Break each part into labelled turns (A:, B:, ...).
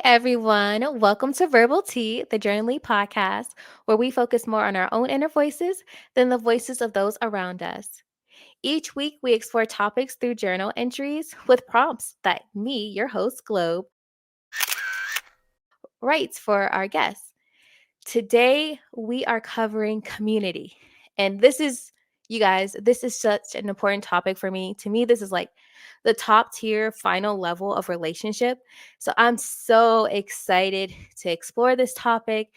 A: everyone. Welcome to Verbal Tea, the Journaling podcast, where we focus more on our own inner voices than the voices of those around us. Each week, we explore topics through journal entries with prompts that me, your host, Globe, writes for our guests. Today, we are covering community. And this is, you guys, this is such an important topic for me. To me, this is like the top tier final level of relationship. So I'm so excited to explore this topic.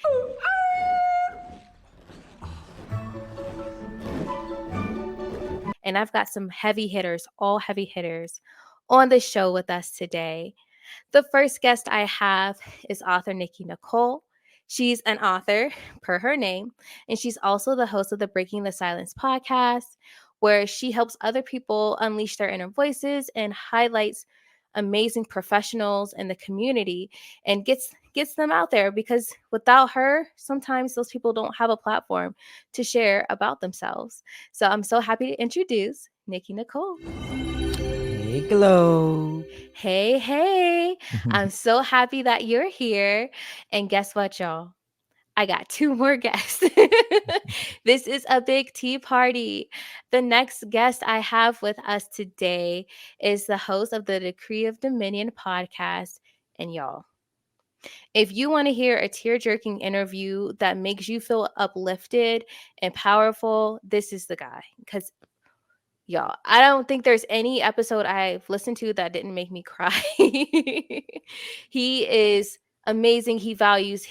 A: And I've got some heavy hitters, all heavy hitters, on the show with us today. The first guest I have is author Nikki Nicole. She's an author, per her name, and she's also the host of the Breaking the Silence podcast, where she helps other people unleash their inner voices and highlights amazing professionals in the community and gets them out there, because without her, sometimes those people don't have a platform to share about themselves. So I'm so happy to introduce Nikki Nicole.
B: Hey, Glow.
A: Hey, I'm so happy that you're here. And guess what, y'all? I got two more guests. This is a big tea party. The next guest I have with us today is the host of the Decree of Dominion podcast. And y'all, if you want to hear a tear jerking interview that makes you feel uplifted and powerful, this is the guy. Because y'all, I don't think there's any episode I've listened to that didn't make me cry. He is amazing. He values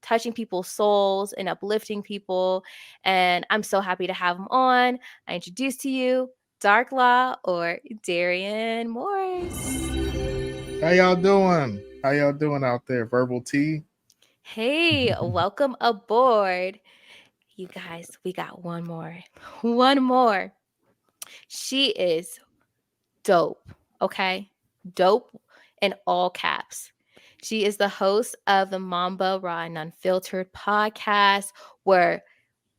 A: touching people's souls and uplifting people. And I'm so happy to have him on. I introduce to you Dark Law, or Darian Morris.
C: How y'all doing? How y'all doing out there? Verbal tea?
A: Hey, welcome aboard. You guys, we got one more. One more. She is dope, okay? Dope in all caps. She is the host of the Mamba Raw and Unfiltered podcast, where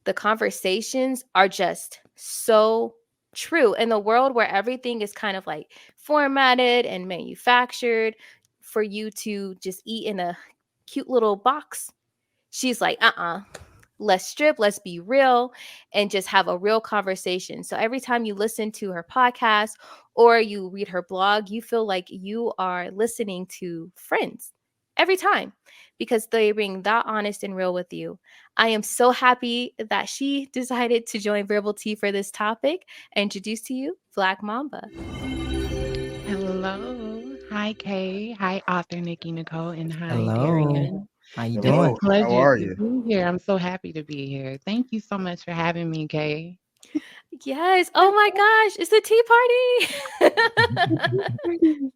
A: the conversations are just so true in the world where everything is kind of like formatted and manufactured for you to just eat in a cute little box. She's like, let's strip, let's be real, and just have a real conversation. So every time you listen to her podcast or you read her blog, you feel like you are listening to friends every time, because they're being that honest and real with you. I am so happy that she decided to join Verbal Tea for this topic. I introduce to you Black Mamba.
D: Hello. Hi, Kay. Hi, author Nikki Nicole, and hi,
B: Hello.
D: Darian.
B: How you
D: It's a
B: doing?
C: Hello, how
D: pleasure
C: are
D: to
C: you?
D: be here. I'm so happy to be here. Thank you so much for having me, Kay.
A: Yes. Oh my gosh, it's a tea party.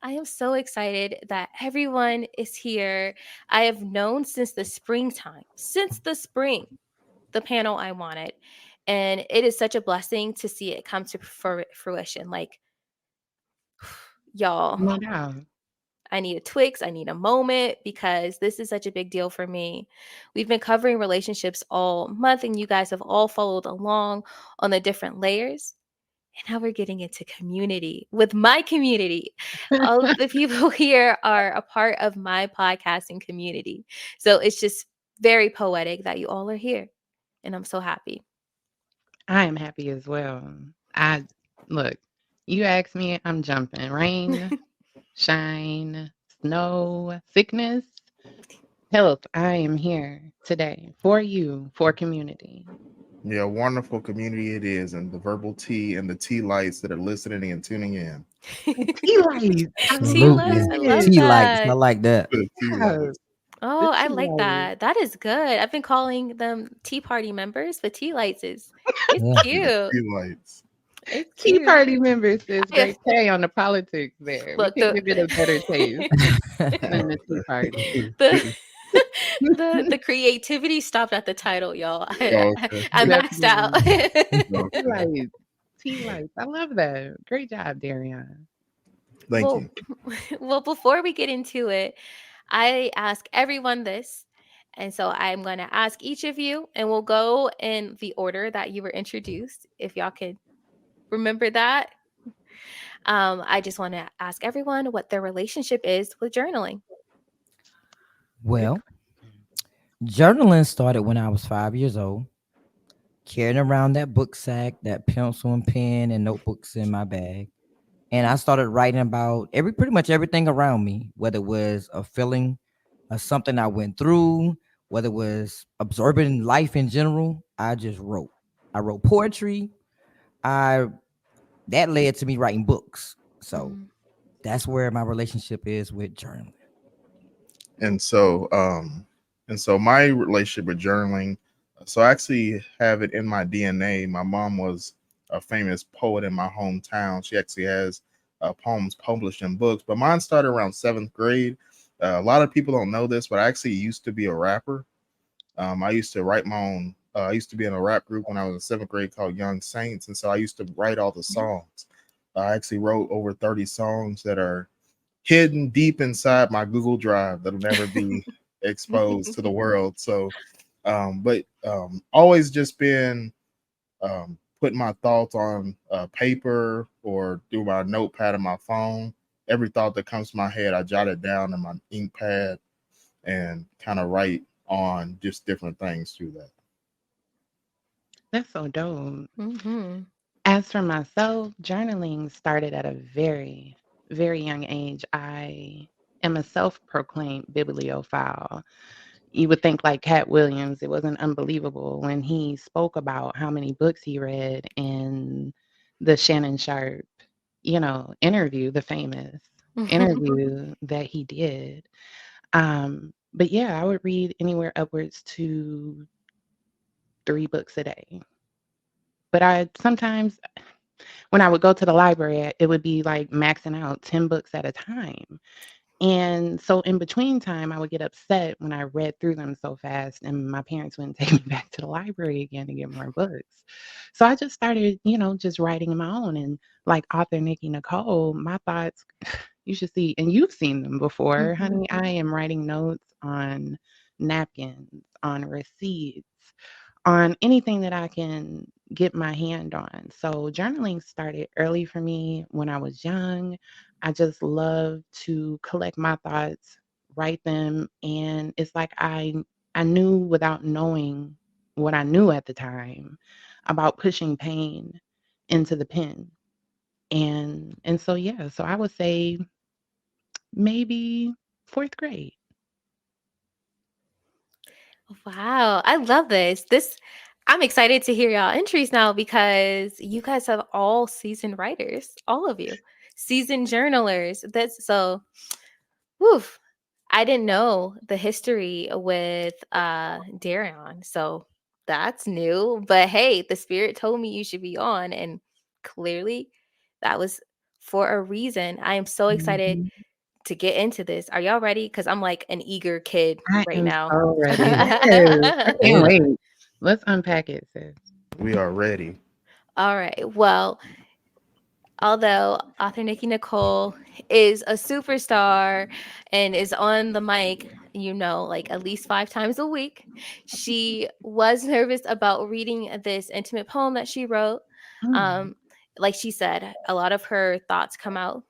A: I am so excited that everyone is here. I have known since the springtime, since the spring, the panel I wanted. And it is such a blessing to see it come to fruition. Like, y'all,
D: No doubt.
A: I need a Twix, I need a moment, because this is such a big deal for me. We've been covering relationships all month, and you guys have all followed along on the different layers. And now we're getting into community with my community. All of the people here are a part of my podcasting community. So it's just very poetic that you all are here. And I'm so happy.
D: I am happy as well. I look, you ask me, I'm jumping. Rain, shine, snow, sickness, health. I am here today for you, for community.
C: Yeah, wonderful community it is, and the verbal tea and the tea lights that are listening and tuning in.
D: Tea lights. I
A: Tea
D: love
A: lights,
B: Absolutely.
A: I love
D: it.
B: Tea lights. I
A: that.
B: like that.
C: The tea
D: Yes,
C: lights.
D: the
A: Oh, I
D: tea
A: like
D: lights.
A: that. That is good. I've been calling them tea party members, but tea lights is it's
B: Yeah.
C: The
A: cute.
C: tea lights.
A: It's
D: Tea
A: cute.
D: party members says
A: I-
D: great K on the politics there. We
A: Look,
D: can give it a better taste than the Tea Party.
A: the the creativity stopped at the title, y'all.
C: Okay,
A: I maxed out.
D: Definitely. Tea
C: okay.
D: lights. Tea lights. I love that. Great job, Darian.
C: Thank
A: well,
C: you.
A: well, before we get into it, I ask everyone this. And so I'm going to ask each of you, and we'll go in the order that you were introduced, if y'all could remember that. I just want to ask everyone what their relationship is with journaling.
B: Well, journaling started when I was 5 years old, carrying around that book sack, that pencil and pen and notebooks in my bag. And I started writing about pretty much everything around me, whether it was a feeling of something I went through, whether it was absorbing life in general. I just wrote. I wrote poetry. I That led to me writing books. So
A: Mhm.
B: that's where my relationship is with journaling.
C: and so my relationship with journaling, so I actually have it in my DNA. My mom was a famous poet in my hometown. She actually has poems published in books, but mine started around seventh grade. A lot of people don't know this, but I actually used to be a rapper. I used to write my own. I used to be in a rap group when I was in seventh grade called Young Saints, and so I used to write all the songs. I actually wrote over 30 songs that are hidden deep inside my Google Drive that'll never be exposed to the world. So, always just been putting my thoughts on paper or through my notepad on my phone. Every thought that comes to my head, I jot it down in my ink pad and kind of write on just different things through that.
D: That's so dope.
A: Mhm.
D: As for myself, journaling started at a very, very young age. I am a self proclaimed bibliophile. You would think like Cat Williams, it wasn't unbelievable when he spoke about how many books he read in the Shannon Sharp, interview, the famous interview that he did. But yeah, I would read anywhere upwards to 3 books a day. But I sometimes, when I would go to the library, it would be like maxing out 10 books at a time. And so in between time, I would get upset when I read through them so fast, and my parents wouldn't take me back to the library again to get more books. So I just started, just writing my own. And like author Nikki Nicole, my thoughts, you should see, and you've seen them before,
A: Mhm.
D: honey. I am writing notes on napkins, on receipts, on anything that I can get my hand on. So journaling started early for me when I was young. I just love to collect my thoughts, write them, and it's like I knew without knowing what I knew at the time about pushing pain into the pen. And so yeah, so I would say maybe 4th grade.
A: Wow, I love this. I'm excited to hear y'all entries now because you guys have all seasoned writers, all of you. Seasoned journalers. That's so woof. I didn't know the history with Darion. So that's new. But hey, the spirit told me you should be on and clearly that was for a reason. I am so excited
D: Mhm.
A: to get into this. Are y'all ready? Because I'm like an eager kid
D: I
A: right
D: am
A: now.
D: so ready. Yes, I can't
B: Ready.
D: wait. Let's unpack it, sis.
C: We are ready.
A: All right. Well, although author Nikki Nicole is a superstar and is on the mic, like at least 5 times a week, she was nervous about reading this intimate poem that she wrote.
D: Mm.
A: Um, like she said, a lot of her thoughts come out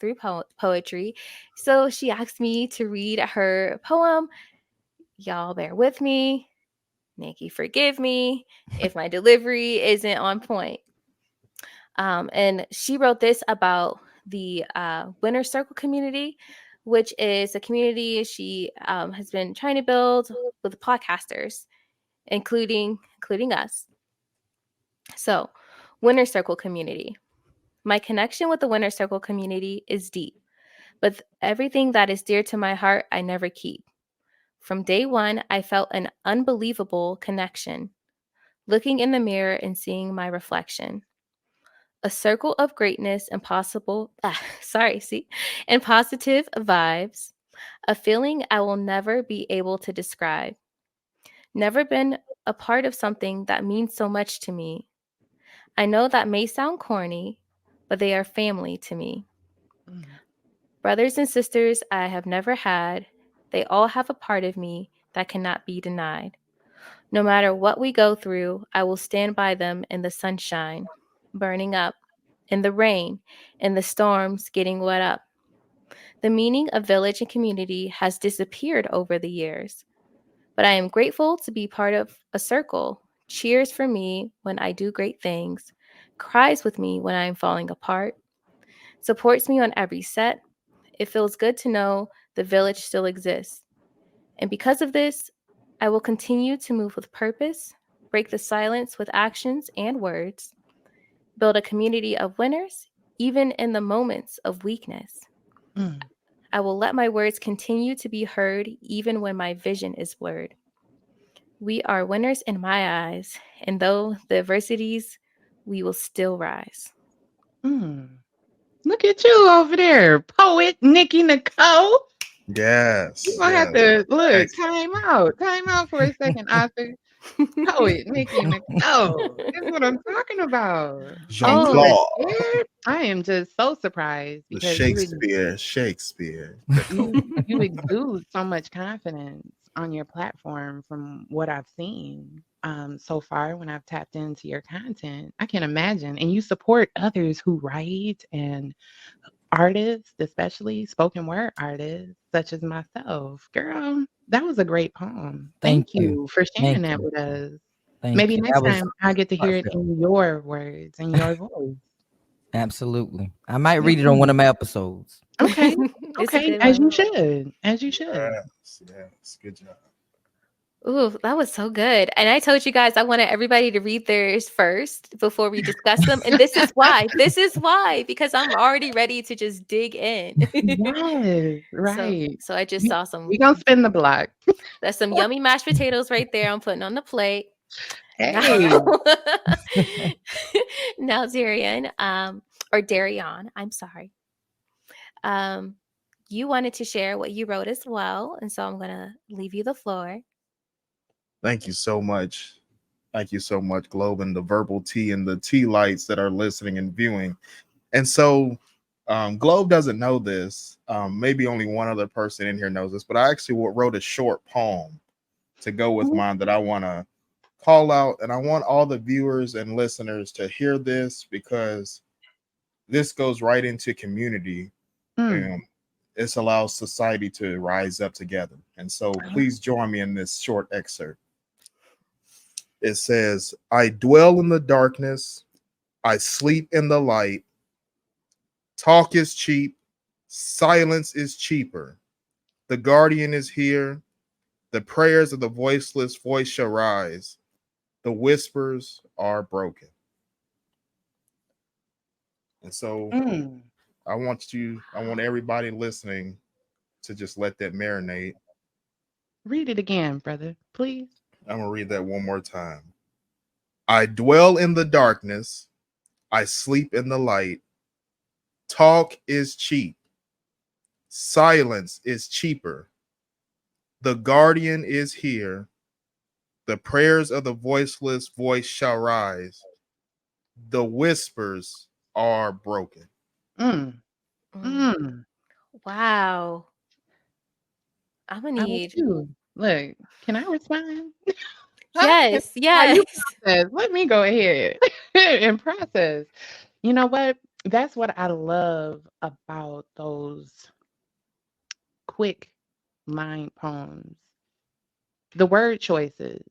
A: through poetry. So she asked me to read her poem. Y'all bear with me. Nikki, forgive me if my delivery isn't on point. And she wrote this about the Winner Circle community, which is a community she has been trying to build with podcasters, including us. So, Winner Circle community. My connection with the Winner Circle community is deep, but everything that is dear to my heart, I never keep. From day one, I felt an unbelievable connection, looking in the mirror and seeing my reflection. A circle of greatness and and positive vibes, a feeling I will never be able to describe. Never been a part of something that means so much to me. I know that may sound corny, but they are family to me.
D: Mm.
A: Brothers and sisters I have never had, they all have a part of me that cannot be denied. No matter what we go through, I will stand by them in the sunshine, burning up, in the rain, in the storms getting wet up. The meaning of village and community has disappeared over the years, but I am grateful to be part of a circle, cheers for me when I do great things, cries with me when I am falling apart, supports me on every set. It feels good to know the village still exists. And because of this, I will continue to move with purpose, break the silence with actions and words, build a community of winners, even in the moments of weakness.
D: Mm,
A: I will let my words continue to be heard even when my vision is blurred. We are winners in my eyes, and though the adversities, we will still rise.
D: mm. Look at you over there, poet Nikki Nicole. You
C: Yes,
D: gonna have
C: yes.
D: to look.
C: Thanks.
D: Time out for a second, author. Poet Nikki Nicole. That's what I'm talking about. And
C: Jean
D: you were
A: Oh,
C: Claude,
D: scared. I am just so surprised
C: the
D: because you
C: Shakespeare,
D: you
C: Nicole.
D: you exude so much confidence on your platform from what I've seen so far when I've tapped into your content. I can imagine. And you support others who write and artists, especially spoken word artists, such as myself. Girl, that was a great poem. Thank
B: Thank you.
D: you for sharing
B: Thank
D: that
B: you.
D: with us.
B: Thank
D: Maybe
B: you.
D: next
B: That was
D: time I get to hear it
B: heartfelt.
D: in your words and your voice.
B: Absolutely. I might read it on
D: Yeah.
B: one of my episodes.
D: Okay.
A: it's a
D: Okay.
A: good
D: As
A: one.
D: you should. As you should.
C: Yes, yes. Good job.
A: Ooh, that was so good. And I told you guys I wanted everybody to read theirs first before we discuss them. And this is why. This is why, because I'm already ready to just dig in.
D: Yes,
A: so
D: right.
A: so I just
D: We
A: saw
D: we gonna spin the block.
A: that's some yummy mashed potatoes right there. I'm putting on the plate. Now
D: Hey.
A: now Darian, or Darian, I'm sorry. Um, you wanted to share what you wrote as well, and so I'm gonna leave you the floor.
C: Thank you so much. Thank you so much, Globe, and the verbal tea and the tea lights that are listening and viewing. And so, Globe doesn't know this. Maybe only one other person in here knows this, but I actually wrote a short poem to go with
D: Mhm.
C: mine that I want to call out. And I want all the viewers and listeners to hear this because this goes right into community.
D: Mm.
C: And this allows society to rise up together. And so, please join me in this short excerpt. It says, I dwell in the darkness, I sleep in the light. Talk is cheap, silence is cheaper. The guardian is here. The prayers of the voiceless voice shall rise. The whispers are broken. And so
D: Mm.
C: I want everybody listening to just let that marinate.
D: Read it again, brother, please.
C: I'm going to read that one more time. I dwell in the darkness. I sleep in the light. Talk is cheap. Silence is cheaper. The guardian is here. The prayers of the voiceless voice shall rise. The whispers are broken.
D: Mm.
A: Mm,
D: Mm.
A: wow, I'm gonna
D: I was
A: need
D: too. Look, can I respond?
A: yes,
D: While you
A: yes.
D: process, let me go ahead and process. You know what? That's what I love about those quick line poems. The word choices,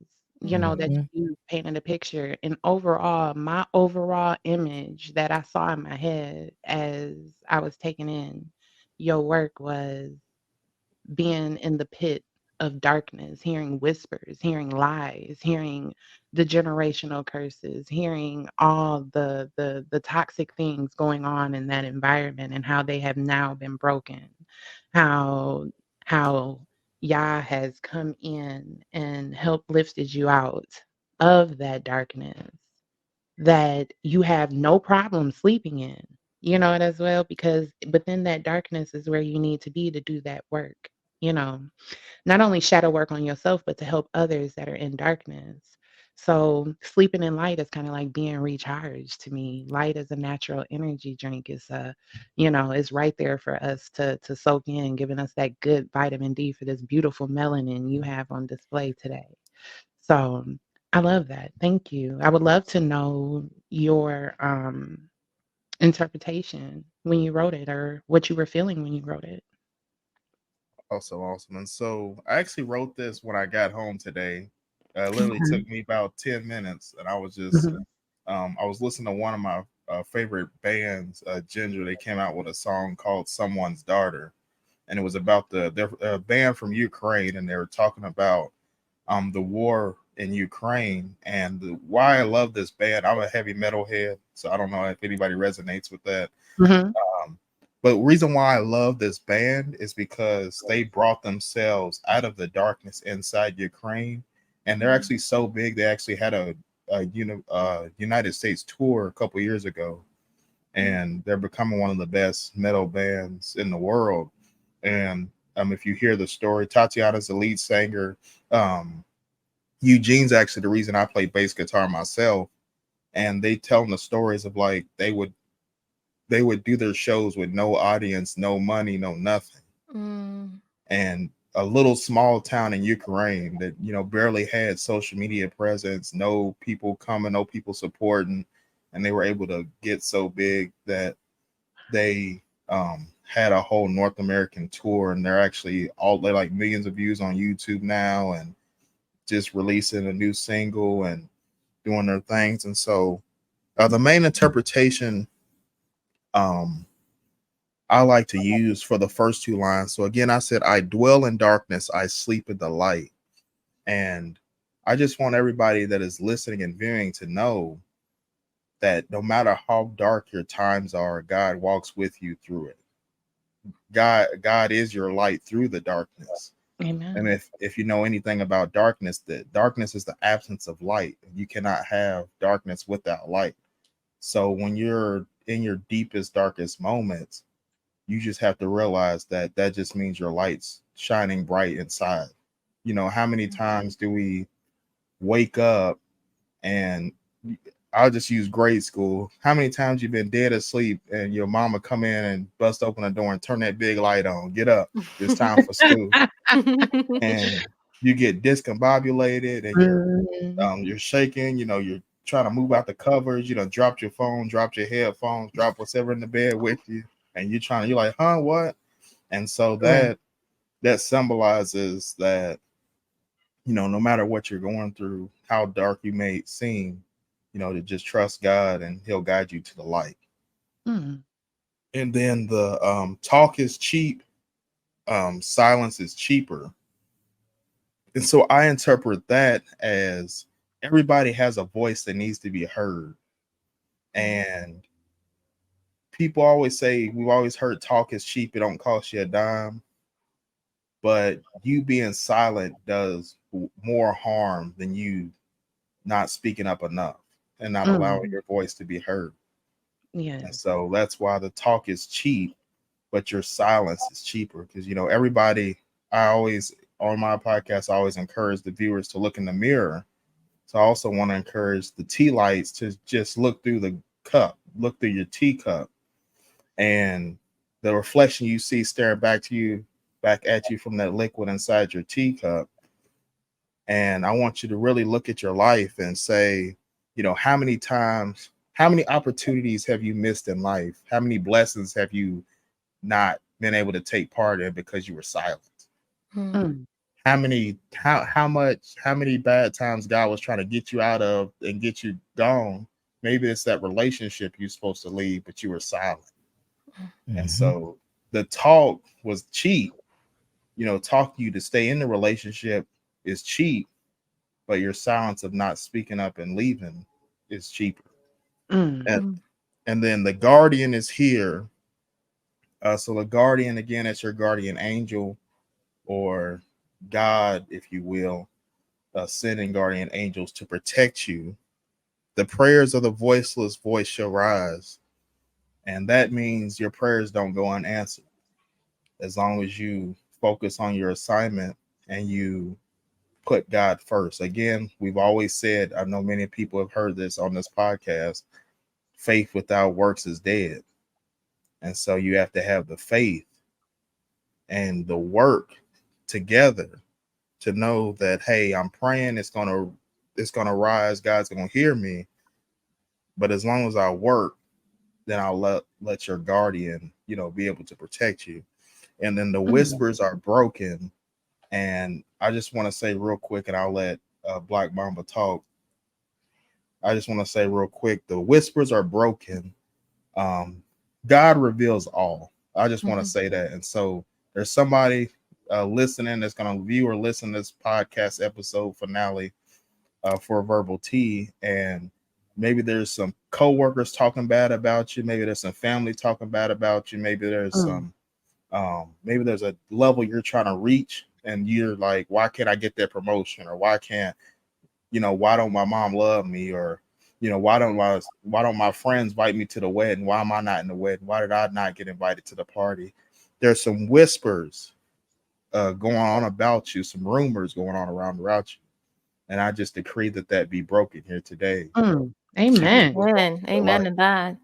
D: that
B: Mhm.
D: you painted a picture. And overall, my overall image that I saw in my head as I was taking in your work was being in the pit of darkness, hearing whispers, hearing lies, hearing the generational curses, hearing all the toxic things going on in that environment and how they have now been broken. How how Yah has come in and helped lifted you out of that darkness that you have no problem sleeping in. You know it as well because within that darkness is where you need to be to do that work. You know, not only shadow work on yourself, but to help others that are in darkness. So sleeping in light is kind of like being recharged to me. Light is a natural energy drink. It's right there for us to soak in, giving us that good vitamin D for this beautiful melanin you have on display today. So I love that. Thank you. I would love to know your interpretation when you wrote it or what you were feeling when you wrote it.
C: Awesome, awesome. And so I actually wrote this when I got home today. It literally
D: Okay.
C: took me about 10 minutes, and
D: Mhm.
C: I was listening to one of my favorite bands, Ginger. They came out with a song called "Someone's Daughter," and it was about their band from Ukraine, and they were talking about the war in Ukraine and why I love this band. I'm a heavy metal head, so I don't know if anybody resonates with that.
D: Mhm.
C: Um, but reason why I love this band is because they brought themselves out of the darkness inside Ukraine, and they're
A: Mm.
C: actually so big. They actually had a United States tour a couple years ago,
A: Mm.
C: and they're becoming one of the best metal bands in the world. And if you hear the story, Tatiana's the lead singer. Um, Eugene's actually the reason I play bass guitar myself, and they telling the stories of like they would do their shows with no audience, no money, no nothing.
A: Mm.
C: And a little small town in Ukraine that, barely had social media presence, no people coming, no people supporting, and they were able to get so big that they had a whole North American tour, and they're like millions of views on YouTube now, and just releasing a new single and doing their things. And so the main interpretation um I like to use for the first two lines. So again, I said, I dwell in darkness, I sleep in the light. And I just want everybody that is listening and viewing to know that no matter how dark your times are, God walks with you through it. God is your light through the darkness. And
D: Amen.
C: if you know anything about darkness, that darkness is the absence of light. You cannot have darkness without light. So when you're in your deepest, darkest moments, you just have to realize that that just means your light's shining bright inside. How many times do we wake up and I'll just use grade school. How many times you been dead asleep and your mama come in and bust open the door and turn that big light on? Get up. It's time for school. And you get discombobulated and
D: Mhm.
C: you're shaking, you're trying to move out the covers, dropped your phone, dropped your headphones, drop whatever in the bed with you, and you're like, huh, what? And so
D: Right.
C: that symbolizes that, no matter what you're going through, how dark you may seem, to just trust God and He'll guide you to the light.
D: Mm.
C: And then the talk is cheap, silence is cheaper. And so I interpret that as everybody has a voice that needs to be heard. And people always say, we've always heard talk is cheap, it don't cost you a dime. But you being silent does more harm than you not speaking up enough and not allowing
D: Mm.
C: your voice to be heard. And
D: Yes.
C: so that's why the talk is cheap, but your silence is cheaper. Because, everybody, I always, on my podcast, I always encourage the viewers to look in the mirror. So I also want to encourage the tea lights to just look through the cup, look through your teacup, and the reflection you see staring back at you from that liquid inside your teacup. And I want you to really look at your life and say, how many times, how many opportunities have you missed in life? How many blessings have you not been able to take part in because you were silent?
A: Mm.
D: Mm.
C: How many bad times God was trying to get you out of and get you gone? Maybe it's that relationship you're supposed to leave, but you were silent. And
B: Mm-hmm.
C: so the talk was cheap. Talking you to stay in the relationship is cheap, but your silence of not speaking up and leaving is cheaper.
D: Mm.
C: And,
A: Mm.
C: and then the guardian is here. So the guardian, again, it's your guardian angel or God, if you will, sending guardian angels to protect you. The prayers of the voiceless voice shall rise. And that means your prayers don't go unanswered as long as you focus on your assignment and you put God first. Again, we've always said, I know many people have heard this on this podcast, faith without works is dead. And so you have to have the faith and the work together to know that, hey, I'm praying, it's gonna rise, God's gonna hear me. But as long as I work, then I'll let your guardian, be able to protect you. and then the
D: Mm,
C: whispers are broken. And I just want to say real quick, and I'll let Black Mamba talk. I just want to say real quick, the whispers are broken. um, God reveals all. I just want to
A: Mhm.
C: say that. And so there's somebody listening that's going to view or listen to this podcast episode finale for Verbal Tea. And maybe there's some coworkers talking bad about you. Maybe there's some family talking bad about you.
D: mm,
C: Maybe there's a level you're trying to reach. And you're like, why can't I get that promotion? Or why can't, why don't my mom love me? Or why don't my friends invite me to the wedding? Why am I not in the wedding? Why did I not get invited to the party? There's some whispers going on about you, some rumors going on around about you, and I just decree that that be broken here today
D: mm.
C: and be
D: Amen.
C: put back
A: Amen.
C: to
A: Amen
C: life.
A: to that.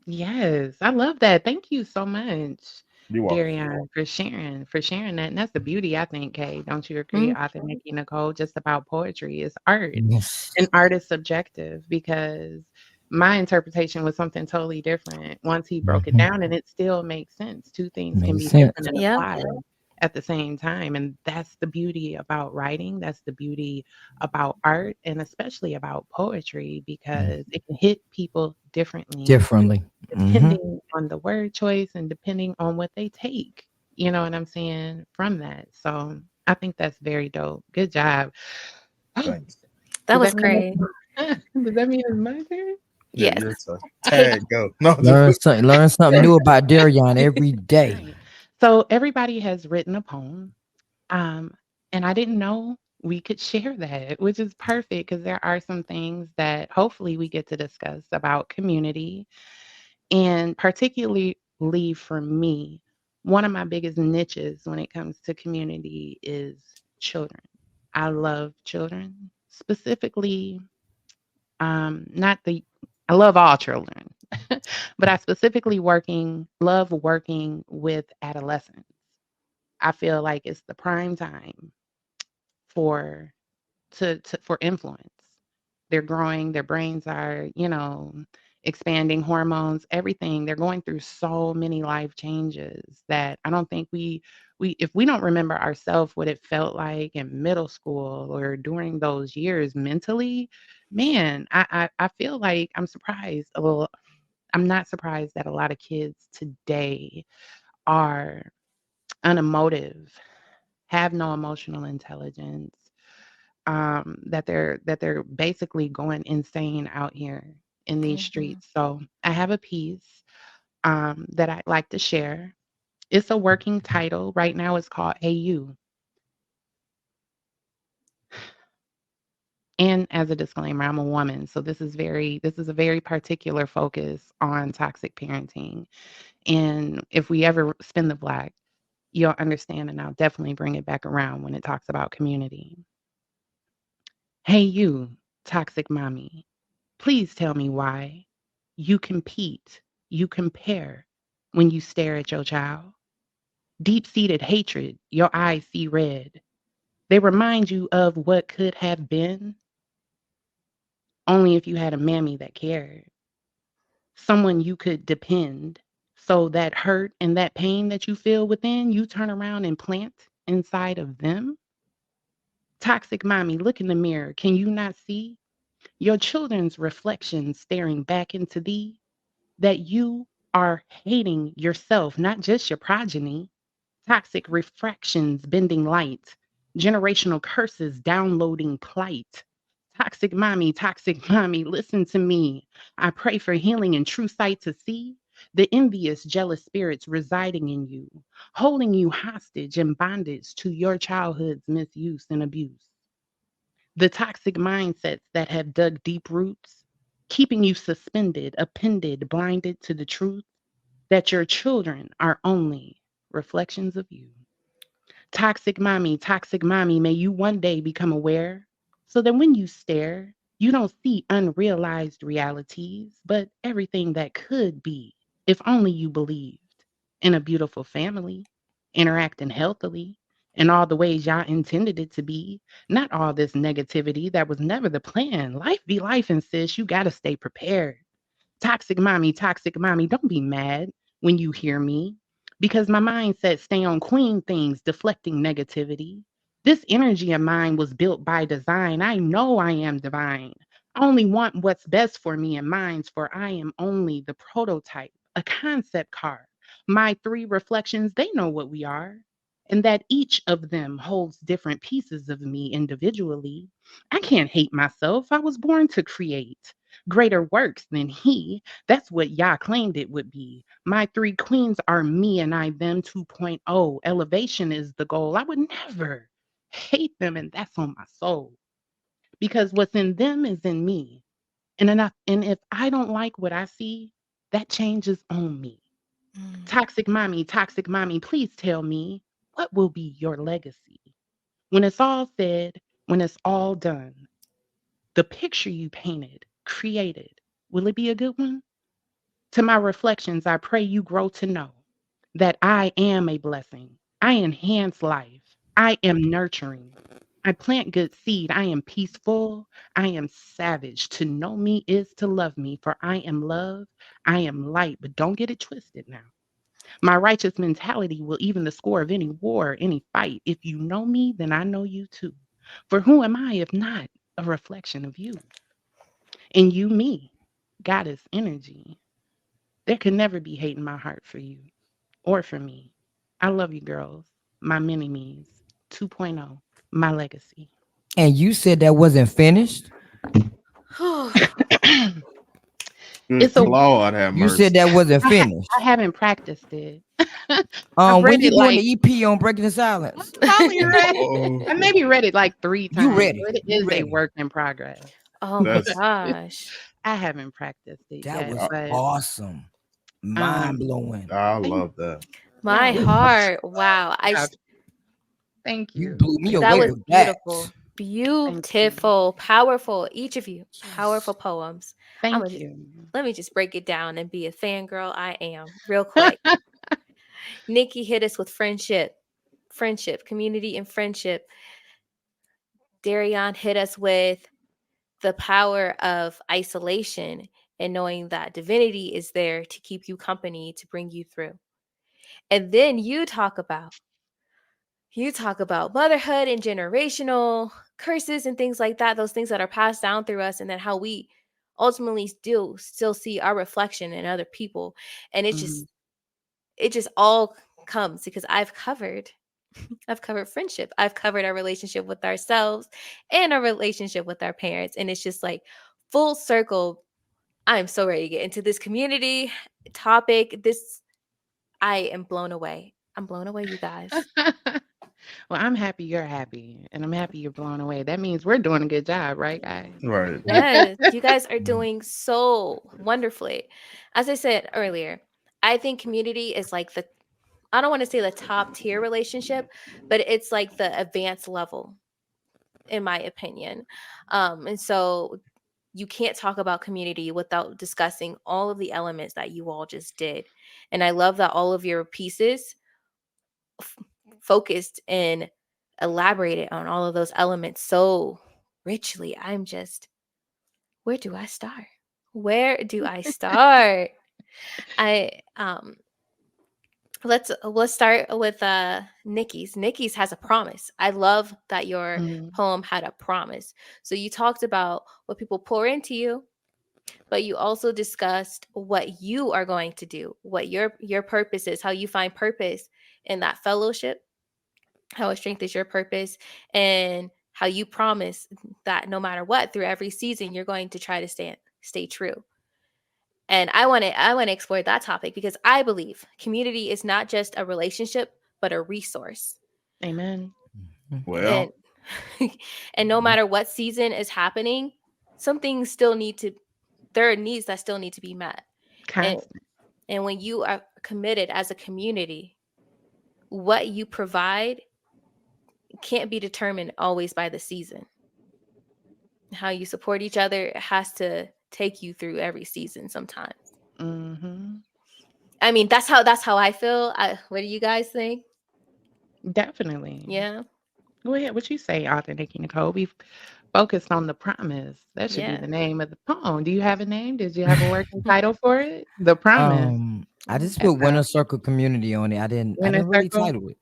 D: Yes, I love that. Thank you so much,
C: You're welcome.
D: Darian, for sharing that. And that's the beauty, I think, Kay. Don't you agree,
A: Mhm.
D: Author Nikki Nicole? Just about poetry is art.
B: Yes.
D: And art is subjective because my interpretation was something totally different once he broke it
B: Hmm.
D: down, and it still makes sense. Two things can
B: Makes
D: be different
B: sense.
D: and
A: Yep.
D: apply at the same time. And that's the beauty about writing. That's the beauty about art, and especially about poetry
B: Mm.
D: because it can hit people differently
B: Differently. Hmm.
D: depending on the word choice and depending on what they take. You know what I'm saying? From that. So I think that's very dope. Good job.
C: Thanks.
A: That
D: Does
A: was
D: that mean
A: great.
D: does that mean it's my turn?
C: Yeah,
A: Yes.
C: you're so
A: Hey,
C: tag go. No, just
B: Learn something new about Darian every day.
D: Right. So everybody has written a poem. Um, and I didn't know we could share that, which is perfect because there are some things that hopefully we get to discuss about community. And particularly for me, one of my biggest niches when it comes to community is children. I love children, specifically, not the, I love all children, but I specifically love working with adolescents. I feel like it's the prime time for for influence. They're growing, their brains are, expanding hormones, everything. They're going through so many life changes that I don't think we if we don't remember ourselves what it felt like in middle school or during those years mentally, man, I feel like I'm surprised a little. I'm not surprised that a lot of kids today are unemotive, have no emotional intelligence, that they're basically going insane out here in these
A: mhm.
D: streets. So I have a piece that I'd like to share. It's a working title. Right now it's called Hey You. And as a disclaimer, I'm a woman. So this is a very particular focus on toxic parenting. And if we ever spin the black, you'll understand and I'll definitely bring it back around when it talks about community. Hey you, toxic mommy. Please tell me why you compete, you compare when you stare at your child. Deep seated hatred, your eyes see red. They remind you of what could have been only if you had a mammy that cared, someone you could depend. So that hurt and that pain that you feel within, you turn around and plant inside of them. Toxic mommy, look in the mirror. Can you not see your children's reflection staring back into thee? That you are hating yourself, not just your progeny. Toxic refractions bending light, generational curses downloading plight. Toxic mommy, listen to me. I pray for healing and true sight to see the envious, jealous spirits residing in you, holding you hostage and bondage to your childhood's misuse and abuse. The toxic mindsets that have dug deep roots, keeping you suspended, appended, blinded to the truth that your children are only reflections of you. Toxic mommy, may you one day become aware so that when you stare, you don't see unrealized realities, but everything that could be if only you believed in a beautiful family, interacting healthily in all the ways y'all intended it to be, not all this negativity that was never the plan. Life be life, and sis, you got to stay prepared. Toxic mommy, don't be mad when you hear me. because my mind said stay on queen things, deflecting negativity. This energy of mine was built by design. I know I am divine. I only want what's best for me and mine's, for I am only the prototype, a concept car. My three reflections, they know what we are, and that each of them holds different pieces of me individually. I can't hate myself. I was born to create greater works than he. That's what Yah claimed it would be. My three queens are me and I, them 2.0. Elevation is the goal. I would never hate them, and that's on my soul because what's in them is in me. And if I don't like what I see, that changes on me.
A: Mm,
D: Toxic mommy, please tell me what will be your legacy when it's all said, when it's all done. The picture you painted, created, will it be a good one? To my reflections, I pray you grow to know that I am a blessing. I enhance life. I am nurturing. I plant good seed. I am peaceful. I am savage. To know me is to love me, for I am love. I am light, but don't get it twisted now. My righteous mentality will even the score of any war, any fight. If you know me, then I know you too. For who am I if not a reflection of you? And you, me, goddess energy. There can never be hate in my heart for you or for me. I love you, girls. My mini me's 2.0, my legacy.
B: And you said that wasn't finished.
A: mm.
C: Good
D: It's a
C: Lord have
B: You said
C: mercy.
B: that wasn't
D: I
B: finished.
D: haven't practiced it. I've
B: When
D: read
B: you
D: it
B: doing
D: like
B: the EP on Breaking the
D: I
B: Silence?
D: probably read
C: Oh,
D: I maybe read it like three
B: You
D: times.
B: ready?
D: So it
B: You
D: is a
B: ready?
D: work in progress.
A: Oh my
D: But
C: that's
A: gosh.
D: I haven't practiced it
B: That
D: yet.
B: was
D: But
B: awesome. Mind
D: um
B: blowing.
C: I
D: thank
C: love that.
A: My
D: yeah.
A: heart. Wow.
D: Yeah, thank
B: You
D: you.
B: blew me
A: That
B: away
A: was
B: with that.
A: beautiful.
D: Thank you.
A: Beautiful. Powerful. Each of you.
B: Yes.
A: Powerful poems. I'm gonna
D: Thank
A: just
D: you.
A: let me just break it down and be a fangirl. I am real quick. Nikki hit us with friendship. Friendship, community, and friendship. Darion hit us with the power of isolation and knowing that divinity is there to keep you company, to bring you through. And then you talk about motherhood and generational curses and things like that, those things that are passed down through us, and then how we ultimately still see our reflection in other people. And
D: Mhm.
A: it just all comes because I've covered friendship. I've covered our relationship with ourselves and our relationship with our parents. And it's just like full circle. I'm so ready to get into this community topic. I am blown away. I'm blown away, you guys.
D: Well, I'm happy you're happy, and I'm happy you're blown away. That means we're doing a good job, right, guys?
C: Right.
A: Yes, you guys are
B: Mm.
A: doing so wonderfully. As I said earlier, I think community is like I don't want to say the top tier relationship, but it's like the advanced level, in my opinion. And so you can't talk about community without discussing all of the elements that you all just did. And I love that all of your pieces f- focused and elaborated on all of those elements so richly. Where do I start? Where do I start? I let's start with Nikki's. Nikki's has a promise. I love that your
D: Mhm.
A: poem had a promise. So you talked about what people pour into you, but you also discussed what you are going to do, what your purpose is, how you find purpose in that fellowship, how it strengthens your purpose, and how you promise that no matter what, through every season, you're going to try to stay true. And I want to explore that topic because I believe community is not just a relationship, but a resource.
D: Amen.
B: Mhm.
A: And
C: Well,
A: and no
B: Yep.
A: matter what season is happening, some things still need to there are needs that still need to be met. And
D: Constant.
A: and when you are committed as a community, what you provide can't be determined always by the season. How you support each other has to take you through every season sometimes.
D: Mhm.
A: I mean, that's how I feel. What do you guys think?
D: Definitely.
A: Yeah.
D: Go ahead. What you say, author Nikki Nicole? We've focused on the promise. That should be
A: Yeah.
D: the name of the poem. Do you have a name? Did you have a working title for it? The promise.
B: Um, I just
D: That's
B: put
D: how
B: Winter Circle Community on it. I
D: Winter
B: didn't really
D: Circle.
B: title it.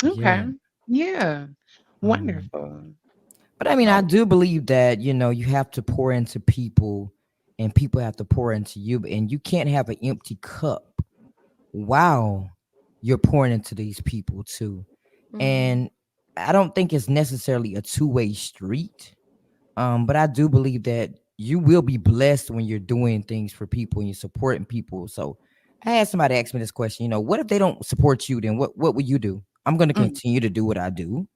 D: Okay.
B: Yeah.
D: Yeah.
B: Um,
D: Wonderful.
B: but I mean, I
D: So
B: do believe that, you have to pour into people and people have to pour into you, and you can't have an empty cup while you're pouring into these people too.
A: Mhm.
B: And I don't think it's necessarily a two-way street. But I do believe that you will be blessed when you're doing things for people and you're supporting people. So I had somebody ask me this question, what if they don't support you? Then what would you do? I'm gonna
D: mm,
B: continue to do what I do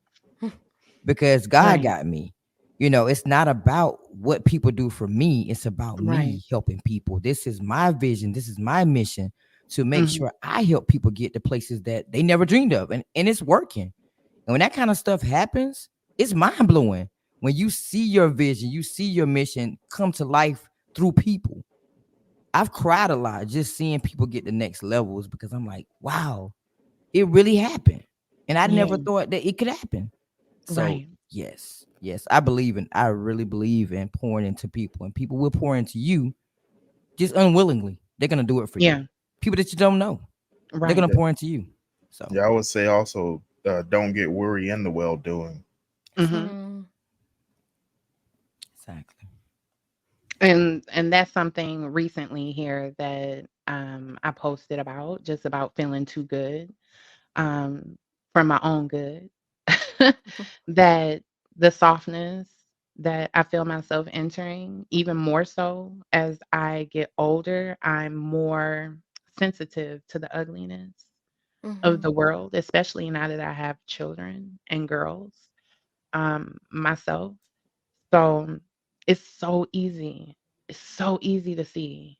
B: because God
D: right,
B: got me. It's not about what people do for me, it's about
D: right.
B: me helping people. This is my vision, this is my mission to make
D: Mhm.
B: sure I help people get to places that they never dreamed of. And it's working. And when that kind of stuff happens, it's mind blowing. When you see your vision, you see your mission come to life through people. I've cried a lot just seeing people get the next levels because I'm like, wow, it really happened. And I
D: Yeah,
B: never thought that it could happen. So,
D: right.
B: yes, I really believe in pouring into people, and people will pour into you just unwillingly. They're going to do it for you.
D: Yeah,
B: People that you don't know, they're going
D: right.
B: to
C: Yeah,
B: pour into you. So,
C: yeah. I would say also, don't get weary in the well doing.
D: Mhm.
A: Hmm.
B: exactly.
D: And that's something recently here that I posted about, just about feeling too good, um, for my own good. That the softness that I feel myself entering, even more so as I get older, I'm more sensitive to the ugliness of
A: Hmm.
D: the world, especially now that I have children and girls, myself. So it's so easy. It's so easy to see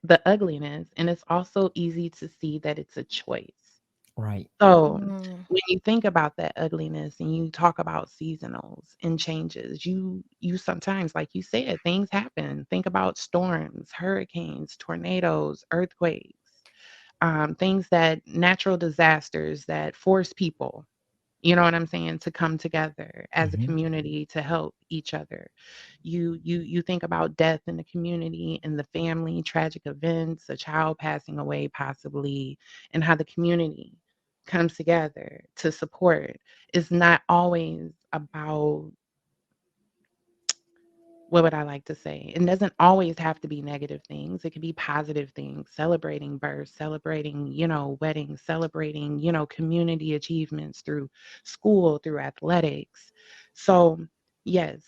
D: the ugliness, and it's also easy to see that it's a choice.
B: Right.
D: So,
A: Hmm.
D: when you think about that ugliness and you talk about seasonals and changes, you sometimes, like you said, things happen. Think about storms, hurricanes, tornadoes, earthquakes, things that natural disasters that force people, you know what I'm saying, to come together as a
B: Hmm.
D: community to help each other. You think about death in the community and the family, tragic events, a child passing away possibly, and how the community comes together to support. Is not always about, what would I like to say? It doesn't always have to be negative things. It could be positive things, celebrating births, celebrating, weddings, celebrating, community achievements through school, through athletics. So, yes,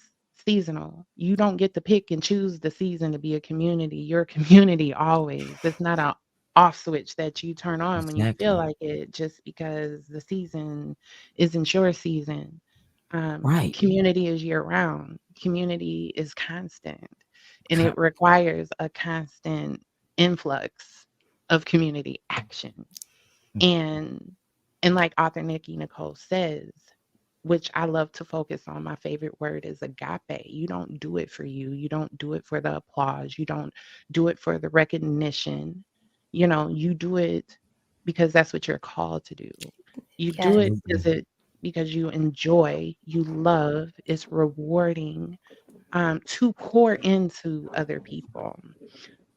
D: seasonal. You don't get to pick and choose the season to be a community. You're a community always. It's not a off switch that you turn on when you feel
B: Exactly.
D: like it just because the season isn't your season.
B: Right.
D: Community is year round. Community is constant, and
B: Co-
D: it requires a constant influx of community action. And and like author Nikki Nicole says, which I love to focus on, my favorite word is agape. You don't do it for you. You don't do it for the applause. You don't do it for the recognition. You do it because that's what you're called to do. You do
A: Yes.
D: it
B: Absolutely.
D: because you enjoy, you love, it's rewarding, to pour into other people,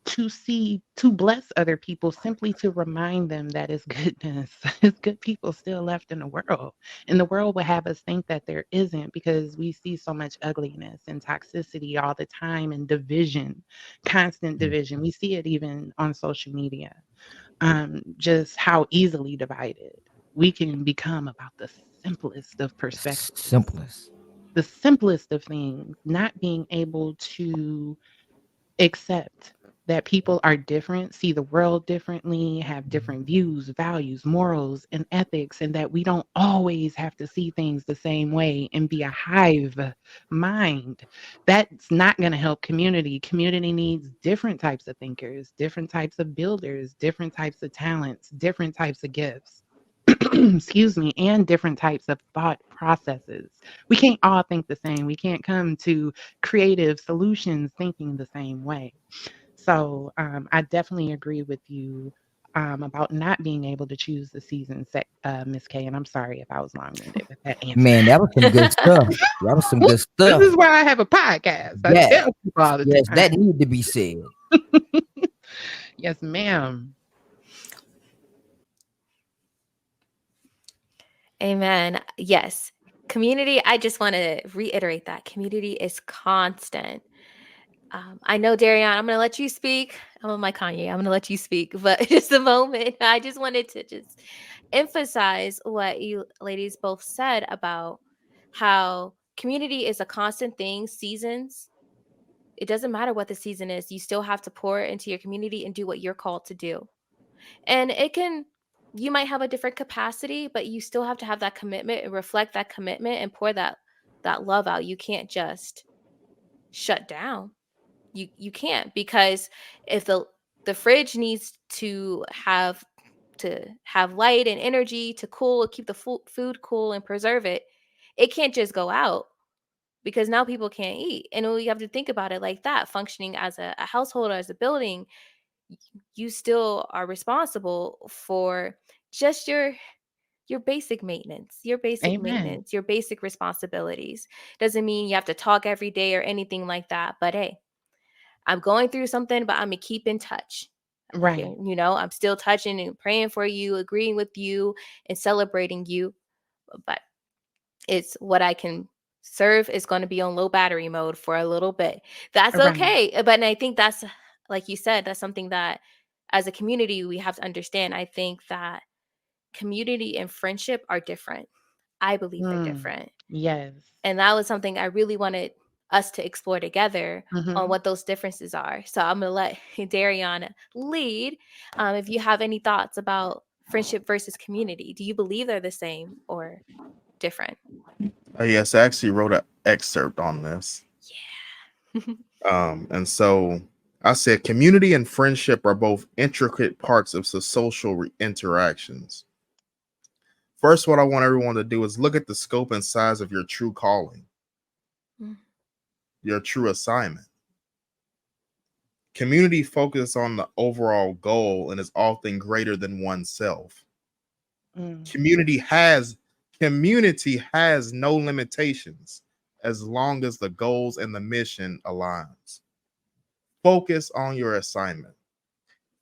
D: to bless other people, simply to remind them that it's goodness, it's good people still left in the world. And the world would have us think that there isn't, because we see so much ugliness and toxicity all the time, and division, constant
B: Mm.
D: division. We see it even on social media, just how easily divided we can become about the simplest of perspectives,
B: Simplest.
D: the simplest of things, not being able to accept that people are different, see the world differently, have different views, values, morals, and ethics, and that we don't always have to see things the same way and be a hive mind. That's not going to help community. Community needs different types of thinkers, different types of builders, different types of talents, different types of gifts. Excuse me, and different types of thought processes. We can't all think the same. We can't come to creative solutions thinking the same way. So I definitely agree with you, about not being able to choose the season, Miss K. And I'm sorry if I was long winded with that answer.
B: Man, that was some good stuff. That was some good
D: This
B: stuff.
D: is why I have a podcast. I
B: Yes.
D: tell people all the
B: Yes, that
D: time.
B: needed to be said.
D: Yes, ma'am.
A: Amen. Yes. Community, I just want to reiterate that community is constant. I know, Darian, I'm going to let you speak. I'm on my Kanye. I'm going to let you speak, but just a moment. I just wanted to just emphasize what you ladies both said about how community is a constant thing, seasons. It doesn't matter what the season is, you still have to pour into your community and do what you're called to do. And it can, you might have a different capacity, but you still have to have that commitment and reflect that commitment and pour that love out. You can't just shut down. You can't, because if the fridge needs to have light and energy to cool, keep the food cool and preserve it, it can't just go out because now people can't eat. And we have to think about it like that, functioning as a household or as a building, you still are responsible for just your basic maintenance,
D: Amen.
A: your basic responsibilities. Doesn't mean you have to talk every day or anything like that, but hey, I'm going through something, but I'm gonna keep in touch.
D: Right.
A: I'm still touching and praying for you, agreeing with you, and celebrating you. But it's what I can serve is going to be on low battery mode for a little bit. That's
D: Right.
A: okay. But I think that's, like you said, that's something that as a community we have to understand. I think that community and friendship are different. I believe they're
D: Mm.
A: different.
D: Yes.
A: And that was something I really wanted us to explore together on
D: Mhm.
A: what those differences are. So I'm going to let Darian lead. If you have any thoughts about friendship versus community, do you believe they're the same or different?
C: Yes, I actually wrote an excerpt on this.
A: Yeah.
C: And so I said community and friendship are both intricate parts of the social interactions. First, what I want everyone to do is look at the scope and size of your true calling,
A: Mm,
C: your true assignment. Community focuses on the overall goal and is often greater than oneself.
D: Mm.
C: Community has community has no limitations as long as the goals and the mission aligns. Focus on your assignment.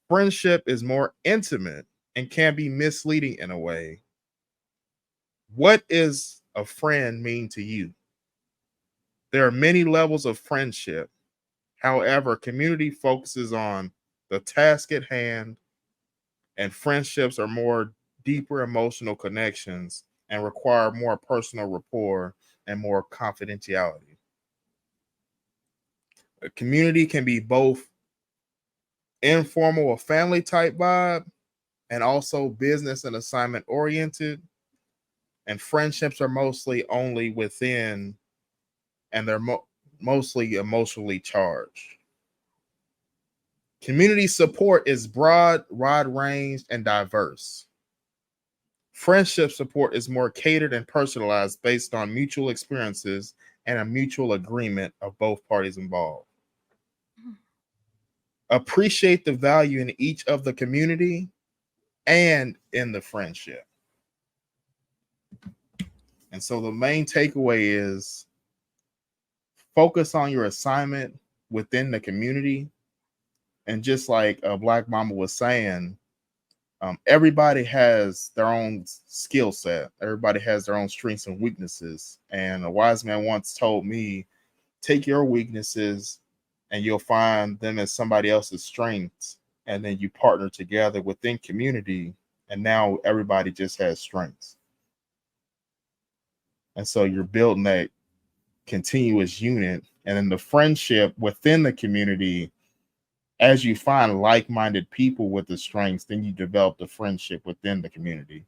C: Friendship is more intimate and can be misleading in a way. What is a friend mean to you? There are many levels of friendship. However, community focuses on the task at hand, and friendships are more deeper emotional connections and require more personal rapport and more confidentiality. A community can be both informal or family type vibe and also business and assignment oriented, and friendships are mostly only within and they're mostly emotionally charged. Community support is broad, wide ranged, and diverse. Friendship support is more catered and personalized based on mutual experiences and a mutual agreement of both parties involved. Appreciate the value in each of the community and in the friendship. And so the main takeaway is focus on your assignment within the community. And just like Black Mama was saying, everybody has their own skill set. Everybody has their own strengths and weaknesses. And a wise man once told me, take your weaknesses and you'll find them as somebody else's strengths. And then you partner together within community. And now everybody just has strengths. And so you're building that continuous unit. And then the friendship within the community, as you find like-minded people with the strengths, then you develop the friendship within the community.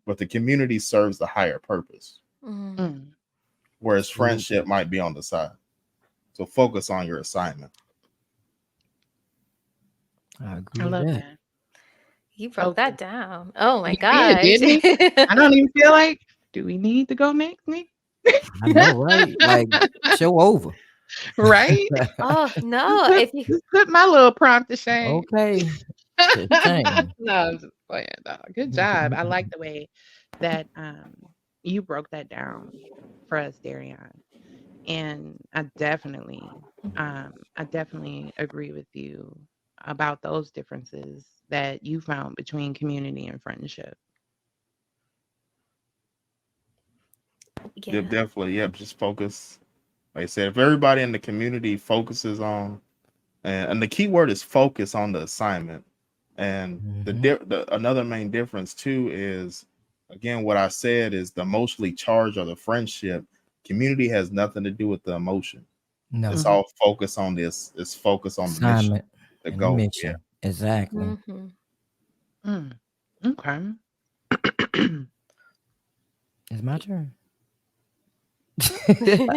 C: But the community serves the higher purpose,
A: mm.
D: Mm.
C: whereas
B: Absolutely.
C: friendship might be on the side. So focus on your assignment.
B: I
D: I
B: agree with
D: love
B: that.
D: that.
A: You
D: So
A: broke
D: good.
A: that down. Oh my
D: He did,
A: gosh.
D: didn't he? I don't even feel like, do we need to go next week?
B: I know, right? Like, show over.
D: Right?
A: Oh
D: Just
A: no,
D: put
A: if you
D: just put my little prompt to shame.
B: Okay. To shame.
D: No, I'm just playing, dog. Good job. I like the way that you broke that down for us, Darian. And I definitely agree with you about those differences that you found between community and friendship.
C: Yep,
A: Yeah.
C: definitely. Yep, just focus. Like I said, if everybody in the community focuses on, and the key word is focus on the assignment. And
B: Hmm.
C: the another main difference too is, again, what I said is the emotionally charged or the friendship. Community has nothing to do with the emotion. It's
B: No.
D: Mhm.
C: all focus on this. It's focus on the mission,
B: Assignment
C: the
B: and the
C: goal. Yeah.
B: mission. Exactly.
A: Mhm.
D: Mm. Okay.
B: It's my turn.
C: Yeah.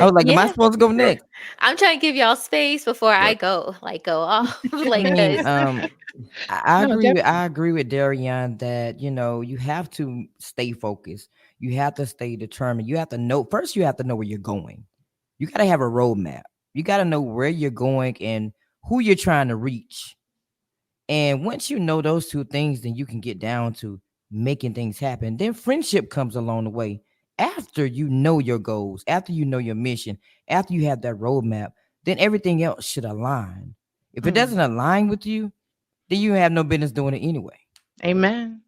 B: I was like, am I
A: Yeah.
B: supposed to go
C: Yeah.
B: next?
A: I'm trying to give y'all space before
C: Yeah.
A: I go, like, go off,
B: I
A: like,
B: mean,
A: 'cause
B: I
D: No,
B: agree with
D: definitely.
B: Darian that you have to stay focused. You have to stay determined. You have to know first. You have to know where you're going. You got to have a roadmap. You got to know where you're going and who you're trying to reach. And once you know those two things, then you can get down to making things happen. Then friendship comes along the way. After you know your goals, after you know your mission, after you have that roadmap, then everything else should align. If it
D: Mm.
B: doesn't align with you, then you have no business doing it anyway.
D: Amen.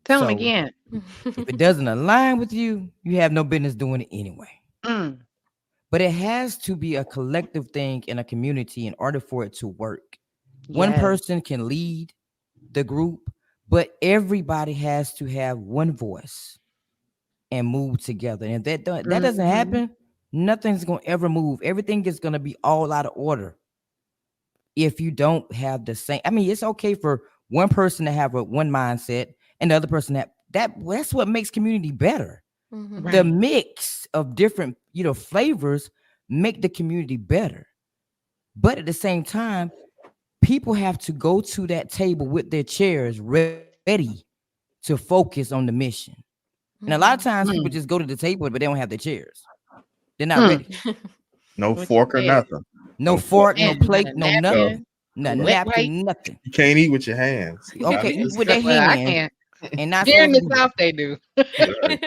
D: Tell him
B: So
D: again.
B: if it doesn't align with you, you have no business doing it anyway.
D: Mm.
B: But it has to be a collective thing in a community in order for it to work. One
D: Yes.
B: person can lead the group, but everybody has to have one voice and move together. And if that doesn't
D: Mhm.
B: happen, nothing's gonna ever move. Everything is gonna be all out of order if you don't have the same. I mean, it's okay for one person to have a one mindset and the other person that's what makes community better.
A: Mhm.
B: The
D: Right.
B: mix of different flavors make the community better. But at the same time, people have to go to that table with their chairs ready to focus on the mission. And a lot of times people just
D: Mm.
B: go to the table, but they don't have their chairs. They're not
D: Mm.
B: ready.
C: No
D: What you
C: fork or
D: said.
C: nothing.
B: No
C: No fork.
B: fork, no
D: And not
B: plate,
D: a
B: no
C: No.
B: nothing,
D: napkin,
B: no
D: a
C: No.
D: wet wipe.
B: napkin, nothing.
C: You can't eat with your hands. You gotta
B: Okay,
C: use
B: eat with
C: the
B: their
D: Well, I
B: hand
D: can't.
B: and not
D: Here in
B: supposed to
D: the
B: be.
D: South, they do.
C: right.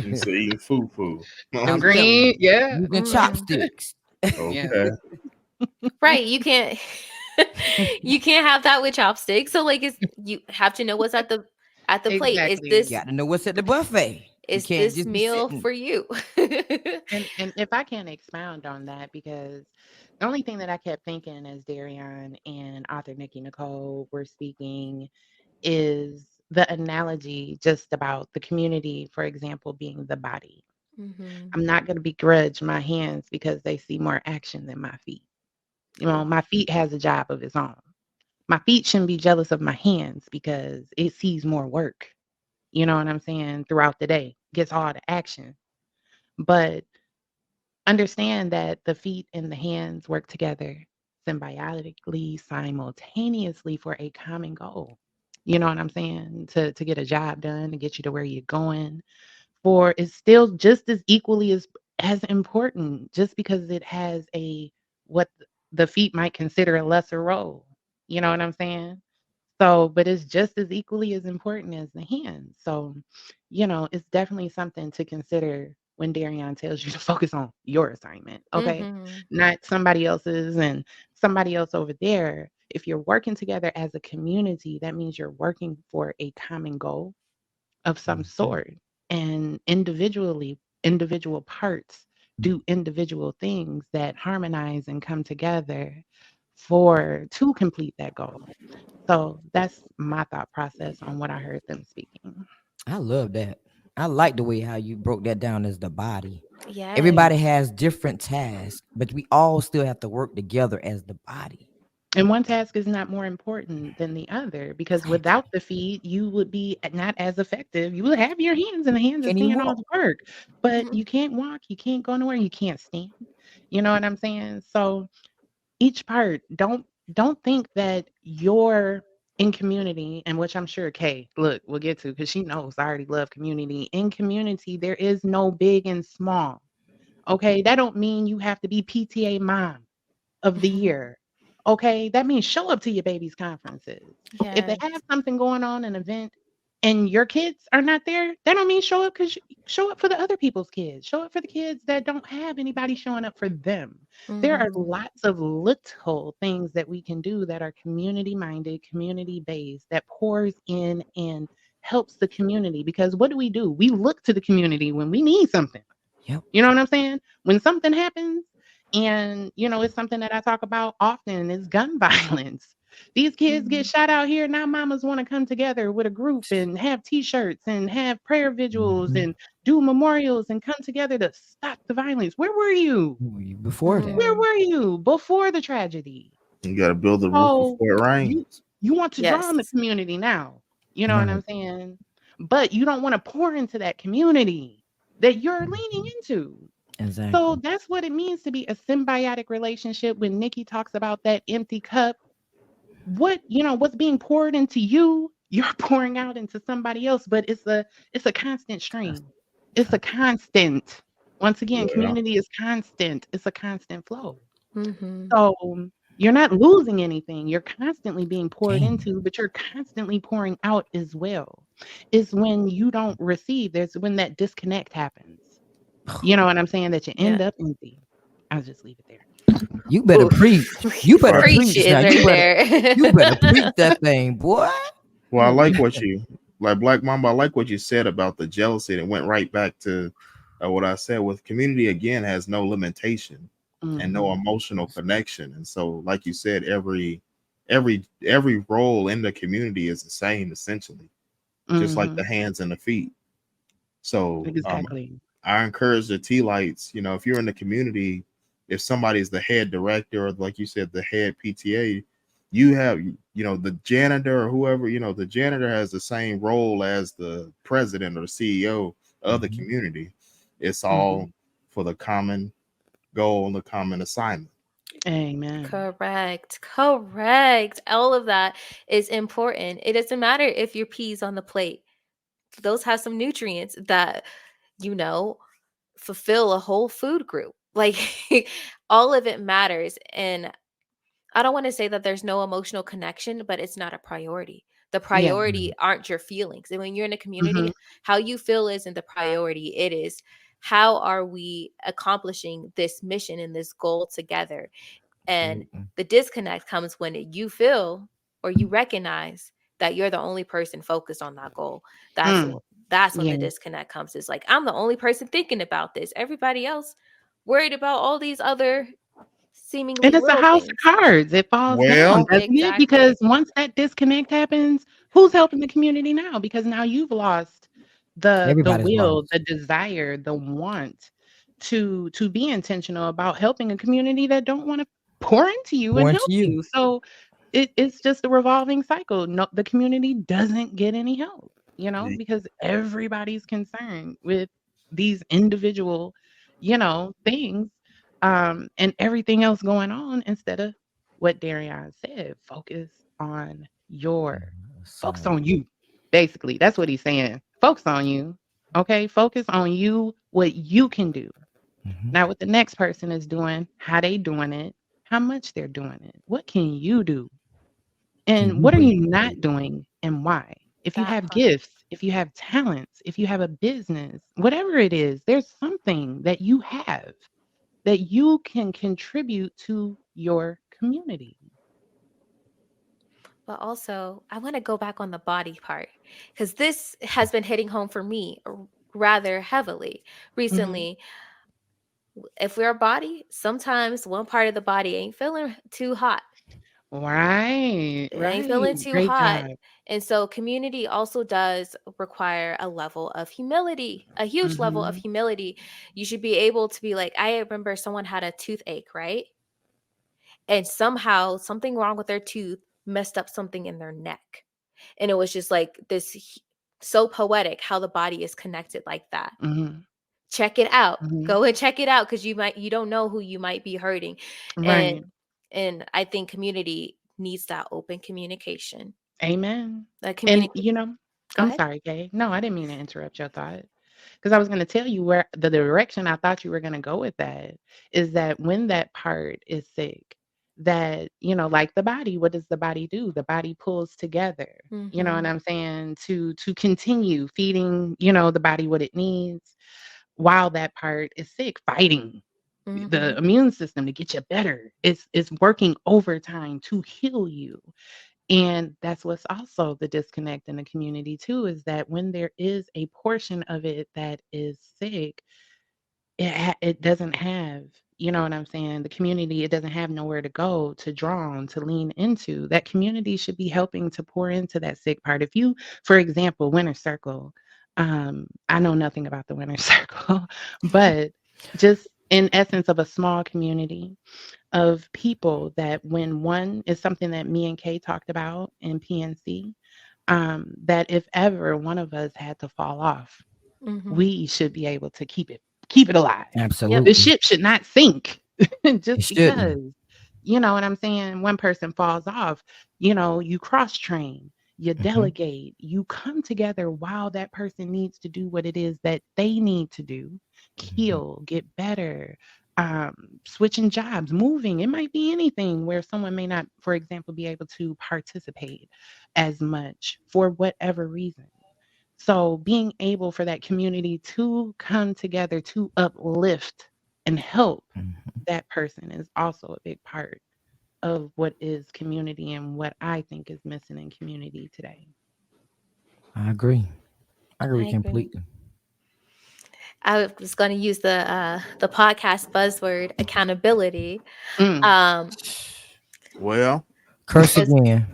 C: You say eating foo.
D: Them
B: I'm telling you,
D: green, yeah.
B: using
A: Mhm.
B: chopsticks.
D: Yeah.
C: Okay.
A: Right, you can't you can't have that with chopsticks, so, like, it's you have to know what's at the plate.
D: Exactly.
B: Got to know what's at the buffet. You
A: Is
B: can't
A: this
B: just be
A: meal
B: sitting.
A: for you?
D: And if I can expound on that, because the only thing that I kept thinking as Darian and author Nikki Nicole were speaking is the analogy just about the community, for example, being the body.
A: Mhm.
D: I'm not going to begrudge my hands because they see more action than my feet. You know,
A: True.
D: my feet has a job of its own. My feet shouldn't be jealous of my hands because it sees more work. You know what I'm saying? Throughout the day, gets all the action. But understand that the feet and the hands work together symbiotically, simultaneously for a common goal. You know what I'm saying? To get a job done, to get you to where you're going. For it's still just as equally as important, just because it has a what the feet might consider a lesser role. You know what I'm saying? So, but it's just as equally as important as the hands. So, it's definitely something to consider when Darion tells you to focus on your assignment, okay?
A: Mhm.
D: Not somebody else's and somebody else over there. If you're working together as a community, that means you're working for a common goal of some
B: Mhm.
D: sort. And individual parts do individual things that harmonize and come together for to complete that goal. So that's my thought process on what I heard them speaking.
B: I love that. I like the way how you broke that down as the body.
A: Yes.
B: Everybody has different tasks, but we all still have to work together as the body.
D: And one task is not more important than the other because
B: Exactly.
D: without the feet, you would be not as effective. You would have your hands, and the hands are
B: Can't even
D: seeing all
B: walk.
D: the work, but
A: Mhm.
D: you can't walk, you can't go nowhere, you can't stand. You know what I'm saying? So each part, don't think that you're in community, and which I'm sure Kay, look, we'll get to because she knows I already love community. In community, there is no big and small. Okay, that don't mean you have to be PTA mom of the year. Okay, that means show up to your baby's conferences. If they
A: Yes.
D: have something going on, an event, and your kids are not there, that don't mean show up because show up for the other people's kids. Show up for the kids that don't have anybody showing up for them. There are
A: Mhm.
D: lots of little things that we can do that are community minded, community based, that pours in and helps the community, because what do? We look to the community when we need something.
B: Yep.
D: You know what I'm saying? When something happens, and it's something that I talk about often, is gun violence. These kids get
A: Mhm.
D: shot out here. Now mamas want to come together with a group and have t-shirts and have prayer vigils
B: Mhm.
D: and do memorials and come together to stop the violence. Where were you?
B: Before that.
D: Where
A: Mhm.
D: were you before the tragedy?
C: You got to build the roof
D: So
C: before it
D: you
C: rains.
D: you want to draw on the
A: Yes.
D: community now. You know what
B: Right.
D: I'm saying? But you don't want to pour into that community that you're leaning
B: Mhm.
D: into. So
B: Exactly.
D: that's what it means to be a symbiotic relationship. When Nikki talks about that empty cup, what's being poured into you, you're pouring out into somebody else, but it's a constant
B: That's
D: stream. It's a
B: fact.
D: constant. Once again,
C: Yeah.
D: community is constant. It's a constant flow.
A: Mhm.
D: So you're not losing anything. You're constantly being poured
B: Game.
D: into, but you're constantly pouring out as well. It's when you don't receive, there's when that disconnect happens. You know what I'm saying? That you
A: Yeah.
D: end up empty. I'll just leave it there.
B: You better preach.
A: Oof.
B: You better
C: Right.
A: Preach
B: preach now.
A: it right
B: You better
A: there.
B: preach that thing, boy.
C: Well, I like what you like, Black Mamba. I like what you said about the jealousy. And it went right back to what I said. With community, again, has no limitation and no
D: Mhm.
C: emotional connection. And so, like you said, every role in the community is the same essentially, just like the
D: Mhm.
C: hands and the feet. So,
D: Exactly.
C: I encourage the T lights. If you're in the community, if somebody's the head director or, like you said, the head PTA, you have, the janitor or whoever, the janitor has the same role as the president or the CEO of the
B: Mhm.
C: community. It's all
D: Mhm.
C: for the common goal and the common assignment.
D: Amen.
A: Correct. Correct. All of that is important. It doesn't matter if your peas on the plate. Those have some nutrients that, you know, fulfill a whole food group. Like all of it matters. And I don't want to say that there's no emotional connection, but it's not a priority. The
D: Yeah.
A: priority aren't your feelings. And when you're in a community,
D: Mhm.
A: how you feel isn't the priority. It is how are we accomplishing this mission and this goal together? And
B: Absolutely.
A: the disconnect comes when you feel or you recognize that you're the only person focused on that goal. That's
D: Mm.
A: wh- that's when the
D: Yeah.
A: disconnect comes. It's like I'm the only person thinking about this. Everybody else worried about all these other
D: And
A: seemingly
D: it's a
A: little
D: house of
A: things.
D: cards. It falls down,
C: Well,
D: doesn't it? Because
A: Exactly.
D: once that disconnect happens, who's helping the community now? Because now you've lost the
B: Everybody's
D: will,
B: lost.
D: the desire, the want to be intentional about helping a community that don't want to pour into you and
B: Pouring
D: help
B: to you.
D: you. So it's just a revolving cycle. No, the community doesn't get any help, because everybody's concerned with these individual, things, and everything else going on, instead of what Darion said, focus on
B: Assignment.
D: you. Basically, that's what he's saying. Focus on you. Okay, focus on you, what you can do.
B: Mhm.
D: Not what the next person is doing, how they doing it, how much they're doing it. What can you do?
B: Can
D: And
B: you
D: what are
B: bring
D: you not
B: forward?
D: doing and why? If you
A: That
D: have
A: part.
D: gifts, if you have talents, if you have a business, whatever it is, there's something that you have that you can contribute to your community.
A: But also, I want to go back on the body part because this has been hitting home for me rather heavily
D: Mhm.
A: recently. If we're a body, sometimes one part of the body ain't feeling too hot.
D: Right,
A: It ain't
D: right.
A: feeling too
D: Great
A: hot.
D: job.
A: And so community also does require a level of humility, a huge level of
D: Mhm.
A: humility. You should be able to be like, I remember someone had a toothache, right? And somehow something wrong with their tooth messed up something in their neck. And it was just like so poetic how the body is connected like that.
D: Mhm.
A: Check it out.
D: Mhm.
A: Go and check it out because you don't know who you might be hurting. And
D: Right.
A: and I think community needs that open communication.
D: Amen.
A: That
D: And,
A: communicate Go
D: I'm
A: ahead.
D: sorry, Kay. No, I didn't mean to interrupt your thought. Because I was gonna tell you where the direction I thought you were gonna go with that is that when that part is sick, that, like the body, what does the body do? The body pulls together. You know what
A: Mhm.
D: I'm saying? To continue feeding, the body what it needs while that part is sick, fighting the
A: Mhm.
D: immune system to get you better. It's working overtime to heal you. And that's what's also the disconnect in the community too, is that when there is a portion of it that is sick, it doesn't have, you know what I'm saying? The community, it doesn't have nowhere to go, to draw on, to lean into. That community should be helping to pour into that sick part. If you, for example, Winter Circle, I know nothing about the Winter Circle, but just in essence of a small community of people, that when one is something that me and Kay talked about in PNC, that if ever one of us had to fall off,
A: Mhm.
D: we should be able to keep it alive.
A: Yep.
D: The
B: Absolutely.
D: ship should not sink
B: It
D: just
B: shouldn't.
D: because, you know what I'm saying, one person falls off. You cross train, you
B: Hmm.
D: delegate, you come together while that person needs to do what it is that they need to do,
B: Hmm.
D: heal, get better, switching jobs, moving. It might be anything where someone may not, for example, be able to participate as much for whatever reason. So being able for that community to come together to uplift and help
B: Hmm.
D: that person is also a big part of what is community and what I think is missing in community today.
B: I agree. I agree
A: I agree.
B: completely.
A: I was going to use the podcast buzzword accountability.
D: Mm,
A: Um,
C: Well,
B: Curse
A: because
B: again.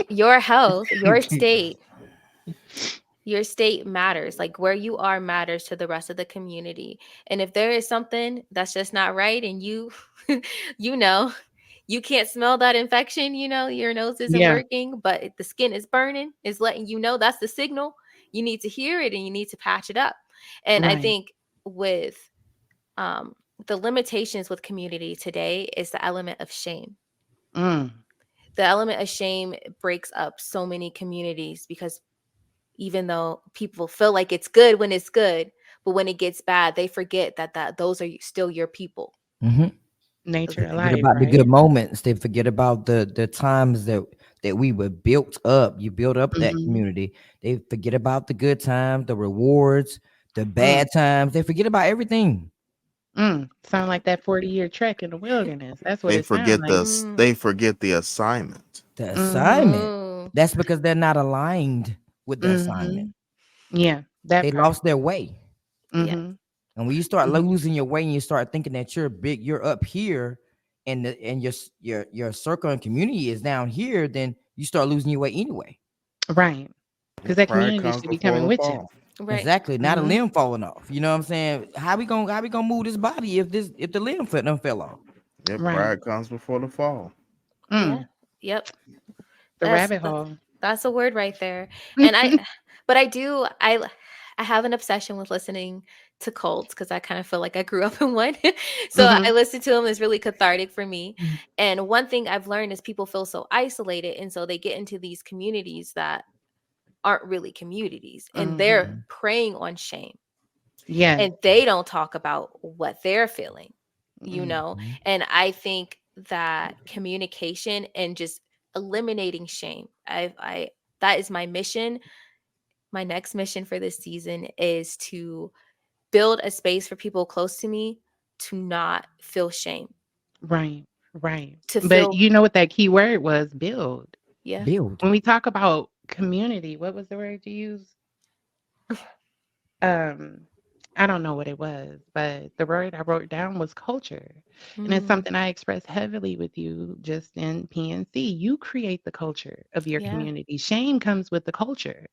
A: your health, your state matters. Like where you are matters to the rest of the community. And if there is something that's just not right, and you, you know, you can't smell that infection, your nose isn't
D: yeah,
A: working, but the skin is burning, is letting you know that's the signal. You need to hear it and you need to patch it up. And I
D: right.
A: think with um, the limitations with community today is the element of shame.
D: Mm,
A: The element of shame breaks up so many communities because even though people feel like it's good when it's good, but when it gets bad, they forget that those are still your people.
B: Hmm.
D: nature
B: They
D: of
B: forget
D: life,
B: about the good
D: right?
B: moments. They forget about the times that we were built up. You built up that
D: Hmm.
B: community. They forget about the good times, the rewards, the
D: Mm,
B: bad times. They forget about everything.
D: Sound like that 40-year trek in the wilderness. That's what
C: they
D: it sounds
C: forget
D: like.
A: Mm.
C: they forget the assignment.
B: The
D: Mm-hmm.
B: assignment.
A: Mm.
B: That's because they're not aligned with the assignment.
D: Mm-hmm. Yeah, that
B: They
D: part.
B: lost their way.
A: Yeah.
D: Mm-hmm.
B: And when you start
D: Mm-hmm.
B: losing your way and you start thinking that you're big, you're up here, and your circle and community is down here, then you start losing your way anyway.
D: Right.
C: Your
D: Because that
C: pride
D: community
C: comes
D: should be
C: before
D: coming
C: the
D: with you.
C: fall.
A: Right.
B: Exactly. Not a
D: Mm-hmm.
B: limb falling off. You know what I'm saying? How we gonna move this body if the limb done fell off?
C: Your
D: Right.
C: pride comes before the fall.
A: Yeah.
D: Mm.
A: Yep.
D: The
A: That's
D: rabbit
A: that's
D: hole.
A: that's a word right there. And but I have an obsession with listening to cults because I kind of feel like I grew up in one. So I
D: Mhm.
A: listen to them. It's really cathartic for me. And one thing I've learned is people feel so isolated, and so they get into these communities that aren't really communities, and they're
D: Mhm.
A: preying on shame,
D: Yes.
A: and they don't talk about what they're feeling,
D: Mm.
B: Mhm.
A: and I think that communication and just eliminating shame, I that is my mission. My next mission for this season is to build a space for people close to me to not feel shame,
D: Right. Right.
A: to
D: But
A: feel
D: you know what that key word was? Build.
A: yeah.
B: Build.
D: When we talk about community, what was the word you used? Um, I don't know what it was, but the word I wrote down was culture. And it's
A: Mm,
D: something I express heavily with you just in PNC. You create the culture of your
A: yeah.
D: community. Shame comes with the culture.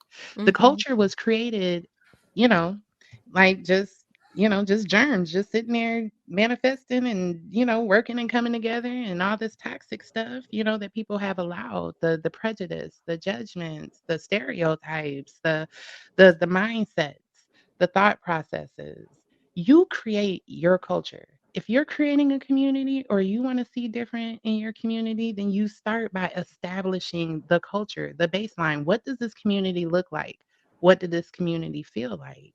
D: The
A: Hmm.
D: culture was created, you know, like just germs, just sitting there manifesting and, working and coming together and all this toxic stuff, that people have allowed, the prejudice, the judgments, the stereotypes, the mindsets, the thought processes. You create your culture. If you're creating a community or you want to see different in your community, then you start by establishing the culture, the baseline. What does this community look like? What did this community feel like?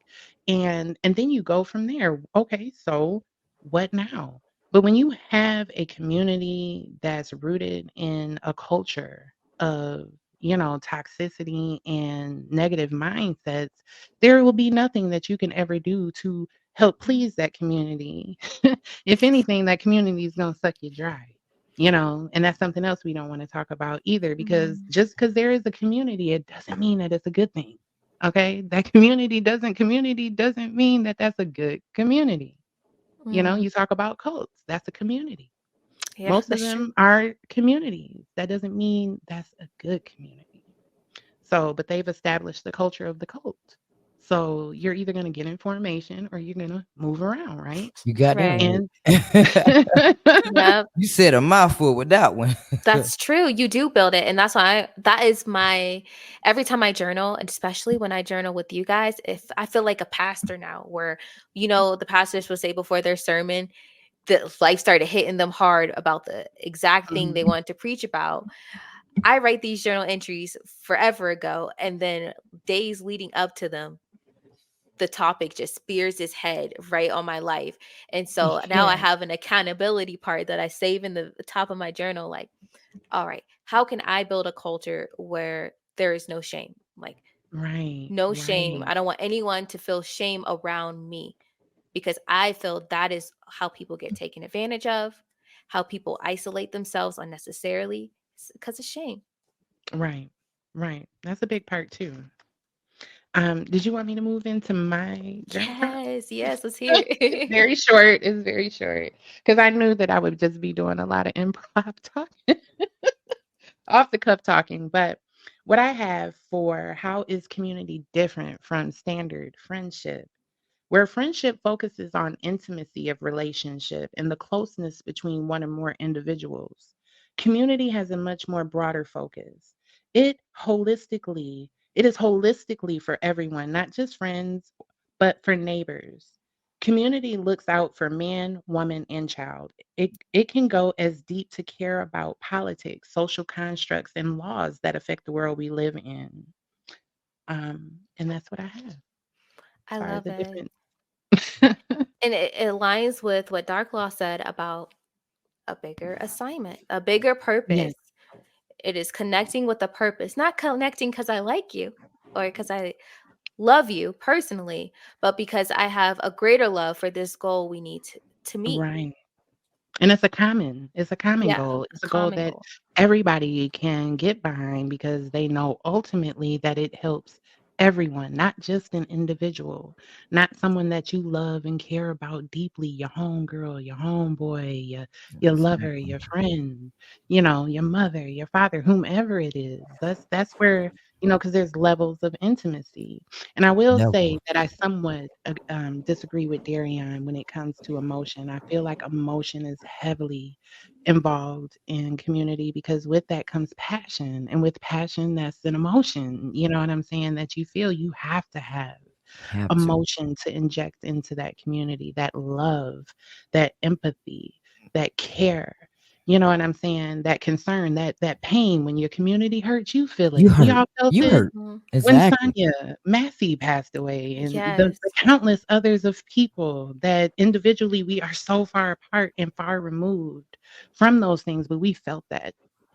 D: And then you go from there. Okay, so what now? But when you have a community that's rooted in a culture of, toxicity and negative mindsets, there will be nothing that you can ever do to help please that community. If anything, that community is going to suck you dry. And that's something else we don't want to talk about either, because
A: Mhm.
D: just because there is a community, it doesn't mean that it's a good thing. Okay, that community doesn't mean that that's a good community.
A: Mhm.
D: You talk about cults, that's a community.
A: Yeah,
D: Most of
A: that's true.
D: them are communities. That doesn't mean that's a good community. So, but they've established the culture of the cult. So you're either going to get information or you're going to move around, right?
B: You got that
A: Right.
B: right.
D: And
A: Yep.
B: You said a mouthful with that one.
A: That's true. You do build it. And that's why that is my every time I journal, and especially when I journal with you guys, if I feel like a pastor now, where the pastors will say before their sermon that life started hitting them hard about the exact thing they
D: Mhm.
A: wanted to preach about. I write these journal entries forever ago, and then days leading up to them, the topic just spears its head right on my life. And so now I
D: Yeah,
A: have an accountability part that I save in the top of my journal. Like, all right, how can I build a culture where there is no shame? Like,
D: right,
A: no shame.
D: right,
A: I don't want anyone to feel shame around me because I feel that is how people get taken advantage of, how people isolate themselves unnecessarily because of shame.
D: right, right. That's a big part too. Did you want me to move into my journal prompt?
A: Yes, yes, let's hear
D: It's
A: it.
D: very short. It's very short because I knew that I would just be doing a lot of improv talking, off the cuff talking. But what I have for how is community different from standard friendship, where friendship focuses on intimacy of relationship and the closeness between one or more individuals. Community has a much more broader focus. It is holistically for everyone, not just friends, but for neighbors. Community looks out for man, woman, and child. It can go as deep to care about politics, social constructs, and laws that affect the world we live in. And that's what I have.
A: I
D: Sorry,
A: love
D: the
A: it.
D: different.
A: And it aligns with what Dark Law said about a bigger assignment, a bigger
D: Yes,
A: purpose. It is connecting with a purpose, not connecting because I like you or because I love you personally, but because I have a greater love for this goal we need to meet.
D: right. And it's a common
A: Yeah,
D: goal.
A: a
D: It's a goal
A: common
D: that
A: goal.
D: everybody can get behind because they know ultimately that it helps everyone, not just an individual, not someone that you love and care about deeply, your homegirl, your homeboy, your lover,
B: Exactly.
D: your friend, your mother, your father, whomever it is. That's where, because there's levels of intimacy. And I will say
B: Level.
D: that I somewhat disagree with Darian when it comes to emotion. I feel like emotion is heavily involved in community because with that comes passion. And with passion, that's an emotion. You know what I'm saying? That you feel you have to have
B: Have to.
D: emotion to inject into that community, that love, that empathy, that care. You know what I'm saying? That concern, that pain. When your community hurts, you feel
B: You
D: it. We
B: hurt.
D: all felt
B: You
D: it
B: hurt.
A: Mhm.
D: when
B: Exactly.
D: Sonya Massey passed away, and
A: Yes.
D: the countless others of people that individually we are so far apart and far removed from those things, but we felt that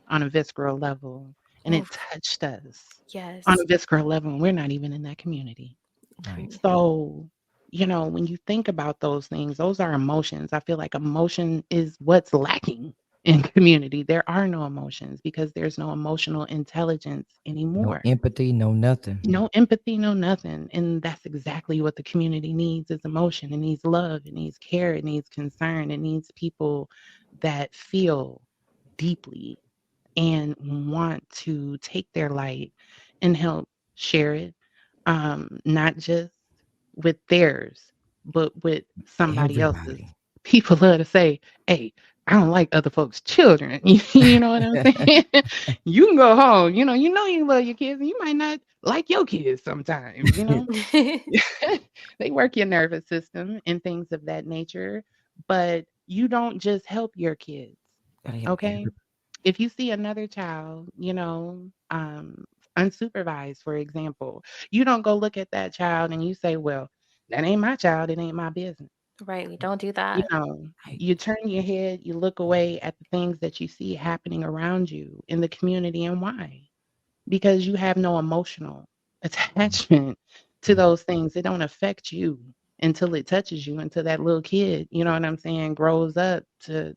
D: on a visceral level, and it
A: Oof.
D: touched us on
A: Yes.
D: a visceral level, and we're not even in that community.
B: Right.
A: Mm.
D: So, when you think about those things, those are emotions. I feel like emotion is what's lacking in community. There are no emotions because there's no emotional intelligence
B: No
D: anymore.
B: empathy, no nothing.
D: No empathy, no nothing. And that's exactly what the community needs is emotion. It needs love. It needs care. It needs concern. It needs people that feel deeply and want to take their light and help share it, not just with theirs, but with somebody else's.
B: Everybody.
D: People love to say, "Hey, I don't like other folks' children." You know what I'm saying? You can go home. You love your kids, and you might not like your kids sometimes. They work your nervous system and things of that nature, but you don't just help your kids.
B: Gotta help
D: Okay,
B: everybody.
D: if you see another child, unsupervised, for example, you don't go look at that child and you say, well, that ain't my child. It ain't my business.
A: Right. We don't do
D: You
A: that.
D: know,
B: Right.
D: you turn your head, you look away at the things that you see happening around you in the community. And why? Because you have no emotional attachment to
B: Mhm.
D: those things. It don't affect you. until it touches you, until that little kid, you know what I'm saying, grows up to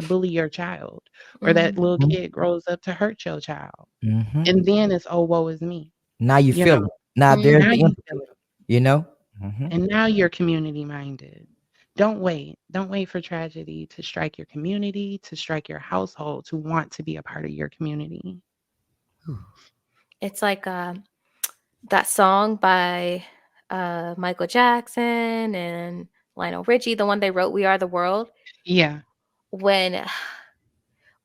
D: bully your child, or that
A: Mhm.
D: little
B: Mhm.
D: kid grows up to hurt your child.
B: Mhm.
D: And then it's, oh, woe is me.
B: Now you
D: You
B: feel
D: know,
B: it. Now there's
D: now
B: the
A: Mhm.
D: you feel
B: empathy,
D: it.
B: you know? Mhm.
D: And now you're community minded. Don't wait. Don't wait for tragedy to strike your community, to strike your household, to want to be a part of your community.
A: It's like that song by Michael Jackson and Lionel Richie, the one they wrote, "We Are the World."
D: Yeah.
A: When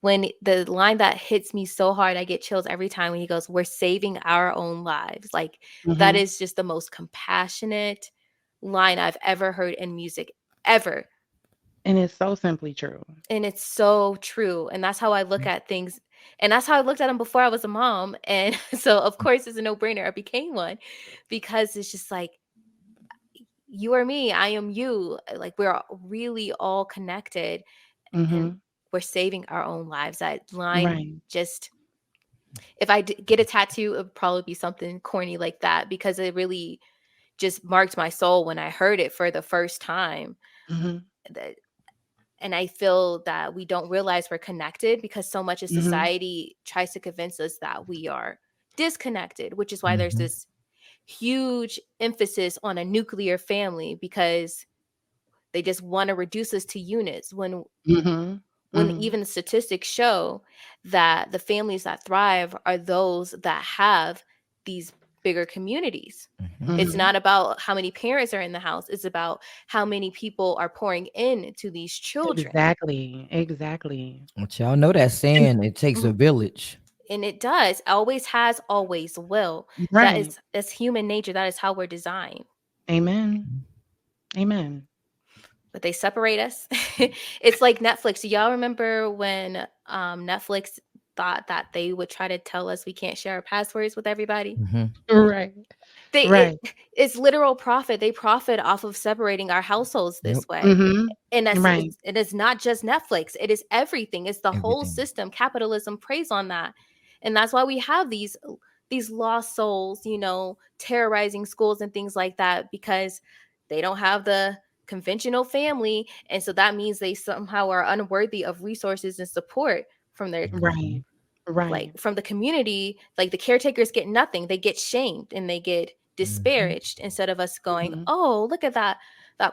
A: when the line that hits me so hard, I get chills every time when he goes, "We're saving our own lives." Like that
D: Hmm.
A: is just the most compassionate line I've ever heard in music ever.
D: And it's so simply true.
A: And it's so true. And that's how I look at things. And that's how I looked at them before I was a mom. And so, of course, it's a no brainer. I became one because it's just like, you are me, I am you. Like, we're really all connected and
D: Hmm.
A: we're saving our own lives. That line
D: Right.
A: just, if I get a tattoo, it would probably be something corny like that because it really just marked my soul when I heard it for the first time.
D: Hmm.
A: That and I feel that we don't realize we're connected because so much of
D: Hmm.
A: society tries to convince us that we are disconnected, which is why there's
B: Mhm.
A: this huge emphasis on a nuclear family because they just want to reduce us to units
D: Hmm.
A: when
D: Hmm.
A: even the statistics show that the families that thrive are those that have these bigger communities.
B: Mhm.
A: It's
D: Hmm.
A: not about how many parents are in the house, it's about how many people are pouring in to these children.
D: Exactly. Exactly.
B: But y'all know that
D: And
B: saying, it takes a
A: Mhm.
B: village.
A: And it does, always has, always will. That
D: right.
A: is human nature. That is how we're designed.
D: Amen. Amen.
A: But they separate us. It's like Netflix. Do y'all remember when Netflix thought that they would try to tell us we can't share our passwords with everybody?
B: Mhm.
D: Right.
A: They
D: Right.
A: it's literal profit. They profit off of separating our households
B: Yep.
A: this way.
D: Hmm.
A: And that's
D: Right.
A: it is not just Netflix. It is everything. It's the whole
B: Everything.
A: system. Capitalism preys on that. And that's why we have these lost souls, terrorizing schools and things like that because they don't have the conventional family and so that means they somehow are unworthy of resources and support from their
D: Right.
B: Mhm.
A: like
D: Right.
A: from the community. Like the caretakers get nothing, they get shamed and they get
B: Mhm.
A: disparaged instead of us going,
D: Hmm.
A: oh, look at that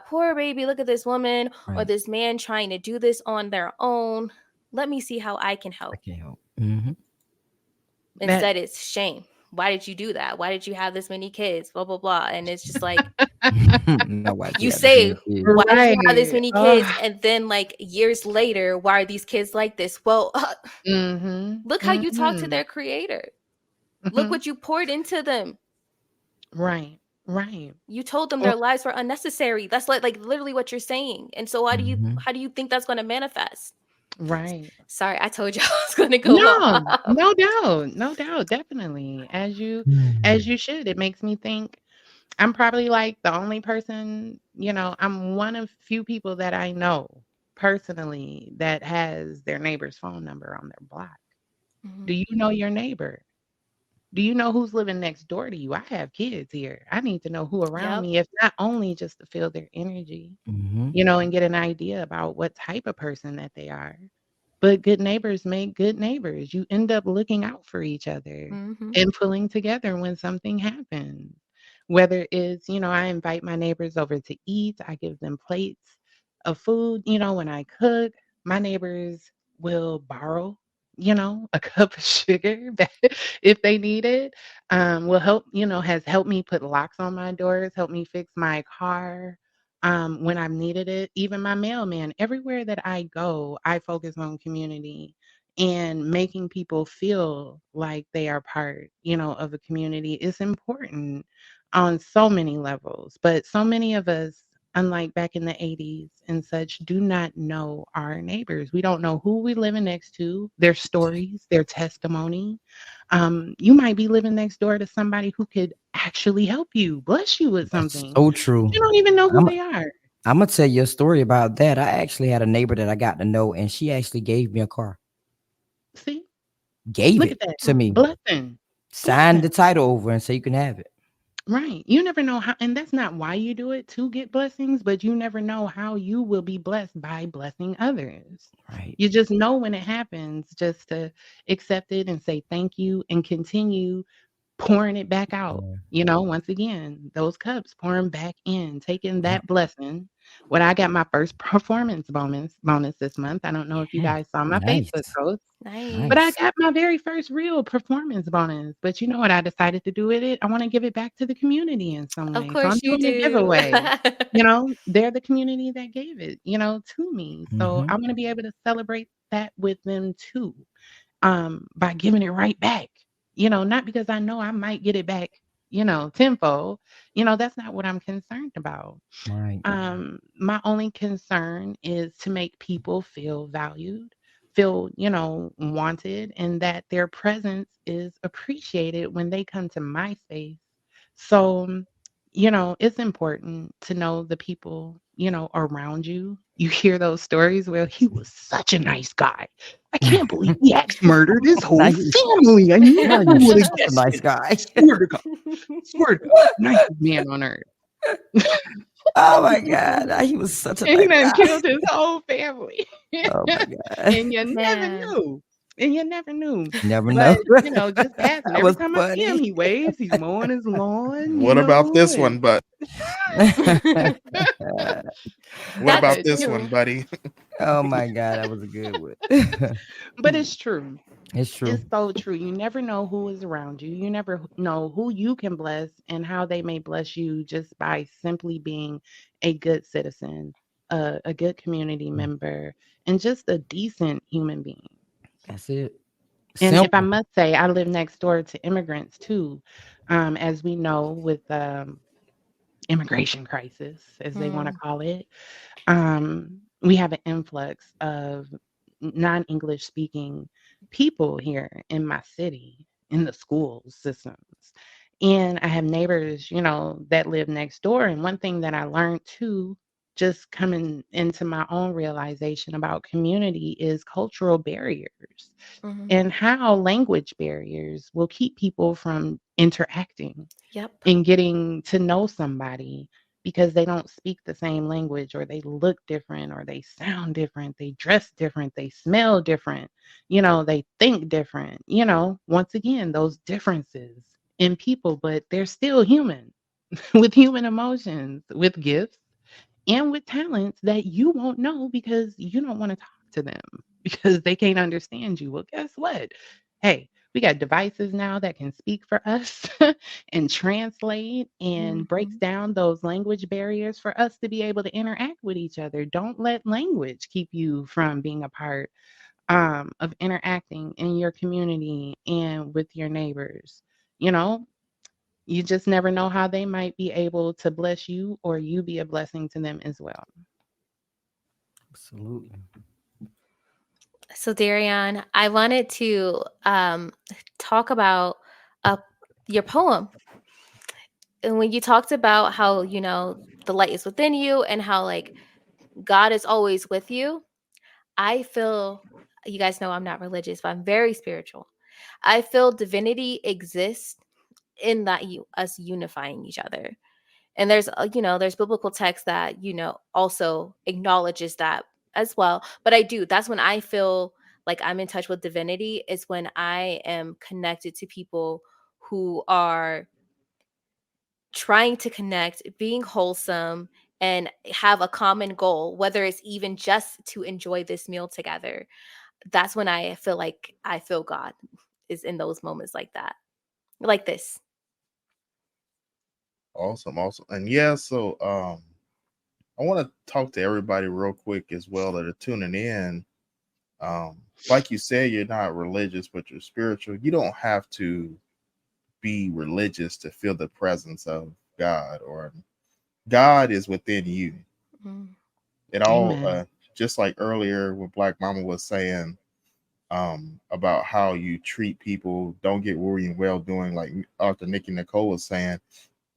A: poor baby, look at this woman or
B: Right.
A: this man trying to do this on their own, let me see how I can
B: I
A: help.
B: can't help. Mhm.
D: That
A: Instead it's shame, why did you do that, why did you have this many kids, blah blah blah. And it's just like
B: Now why'd you
A: you
B: have this many
A: say,
B: kids?
A: why did you have this
D: right.
A: many
D: Oh.
A: kids, and then like years later, why are these kids like this? Well,
D: Mhm.
A: look how you talk to
D: Mhm.
A: their creator, look
D: Mhm.
A: what you poured into them.
D: Right. Right.
A: You told them
D: Or
A: their lives were unnecessary. That's like literally what you're saying. And so
B: Mhm.
A: how do you think that's going to manifest?
D: right.
A: Sorry, I told you I was going to go
D: No,
A: off.
D: no doubt. No doubt. Definitely. As
B: Mm.
D: you should. It makes me think I'm probably like the only person, I'm one of few people that I know personally that has their neighbor's phone number on their block. Do
A: Mhm.
D: you know your neighbor? Do you know who's living next door to you? I have kids here. I need to know who around
A: Yep.
D: me, if not only just to feel their energy,
B: Mhm.
D: and get an idea about what type of person that they are. But good neighbors make good neighbors. You end up looking out for each other
A: Mhm.
D: and pulling together when something happens. Whether it's, I invite my neighbors over to eat, I give them plates of food, when I cook, my neighbors will borrow, a cup of sugar that if they need it, will help, has helped me put locks on my doors, help me fix my car when I've needed it. Even my mailman, everywhere that I go, I focus on community and making people feel like they are part, of a community is important on so many levels. But so many of us, unlike back in the 80s and such, do not know our neighbors. We don't know who we living next to, their stories, their testimony. You might be living next door to somebody who could actually help you, bless you with
B: That's
D: something.
B: so true.
D: You don't even know who
B: I'm
D: they are.
B: Imma tell you a story about that. I actually had a neighbor that I got to know, and she actually gave me a car.
D: See,
B: Gave
D: look
B: it
D: at that
B: to me.
D: blessing,
B: Signed
D: blessing.
B: the title over and said, "You can have it."
D: Right. You never know how, and that's not why you do it to get blessings, but you never know how you will be blessed by blessing others.
B: Right.
D: You just know when it happens, just to accept it and say thank you and continue pouring it back out.
B: Yeah.
D: Once again, those cups pouring back in, taking that blessing. What I got my first performance bonus this month. I don't know if you
A: Yeah.
D: guys saw my Facebook
B: Nice.
D: post. But I
A: Nice.
B: Nice.
D: got my very first real performance bonus. But you know what I decided to do with it? I want to give it back to the community in some
A: Of
D: way. So I'm
A: course you
D: doing a
A: do.
D: giveaway. They're the community that gave it, to me. So
B: Mm-hmm.
D: I want to be able to celebrate that with them too, by giving it right back. Not because I know I might get it back, tenfold. That's not what I'm concerned about.
B: Right.
D: My only concern is to make people feel valued, feel, wanted, and that their presence is appreciated when they come to my space. So, it's important to know the people, around you. You hear those stories where he was such a nice guy. I can't believe he axe murdered his
B: Now
D: whole
B: you,
D: family. I
B: now
D: never
B: you're
D: would have
B: such a
D: guessed
B: nice
D: it.
B: guy.
D: Swear to God. Swear to God. Nicest man on earth.
B: Oh my God. Now he was such a
D: And he
B: nice
D: done
B: guy.
D: killed his whole family.
B: Oh my God.
D: And you never
A: Man.
D: knew. And you never knew.
B: Never know.
D: But, just passing.
B: That
D: Every
B: was
D: time I see him,
B: funny.
D: he waves. He's mowing his lawn,
C: What about this
D: and
C: one, but what
A: That's
C: about
D: but,
C: this one, buddy?
B: Oh my God. That was a good one.
D: but it's true.
B: It's true.
D: It's so true. You never know who is around you. You never know who you can bless and how they may bless you just by simply being a good citizen, a good community member, and just a decent human being.
B: That's it.
D: And if I
B: Simple.
D: must say, I live next door to immigrants too. As we know, with immigration crisis, as they want to
A: Mm,
D: call it, we have an influx of non-English speaking people here in my city, in the school systems. And I have neighbors, that live next door. And one thing that I learned too, just coming into my own realization about community, is cultural barriers
A: mhm.
D: and how language barriers will keep people from interacting
A: Yep.
D: and getting to know somebody because they don't speak the same language, or they look different, or they sound different, they dress different, they smell different, they think different, once again, those differences in people, but they're still human with human emotions, with gifts, and with talents that you won't know because you don't want to talk to them because they can't understand you. Well, guess what? Hey, we got devices now that can speak for us and translate and breaks
A: Mhm.
D: down those language barriers for us to be able to interact with each other. Don't let language keep you from being a part, of interacting in your community and with your neighbors. You know, you just never know how they might be able to bless you or you be a blessing to them as well.
B: Absolutely.
A: So, Darian, I wanted to talk about uh, your poem. And when you talked about how, the light is within you and how, like, God is always with you, I feel, you guys know I'm not religious, but I'm very spiritual. I feel divinity exists in that us unifying each other. And there's biblical text that also acknowledges that as well. But that's when I feel like I'm in touch with divinity, is when I am connected to people who are trying to connect, being wholesome, and have a common goal, whether it's even just to enjoy this meal together. That's when I feel like I feel God is in those moments like that, like this.
C: Awesome, awesome. And yeah, so I want to talk to everybody real quick as well that are tuning in. Like you said, you're not religious, but you're spiritual. You don't have to be religious to feel the presence of God, or God is within you.
A: Mm,
C: It all
D: Amen.
C: just like earlier when Black Mama was saying about how you treat people, don't get weary and well doing, like Arthur Nikki Nicole was saying.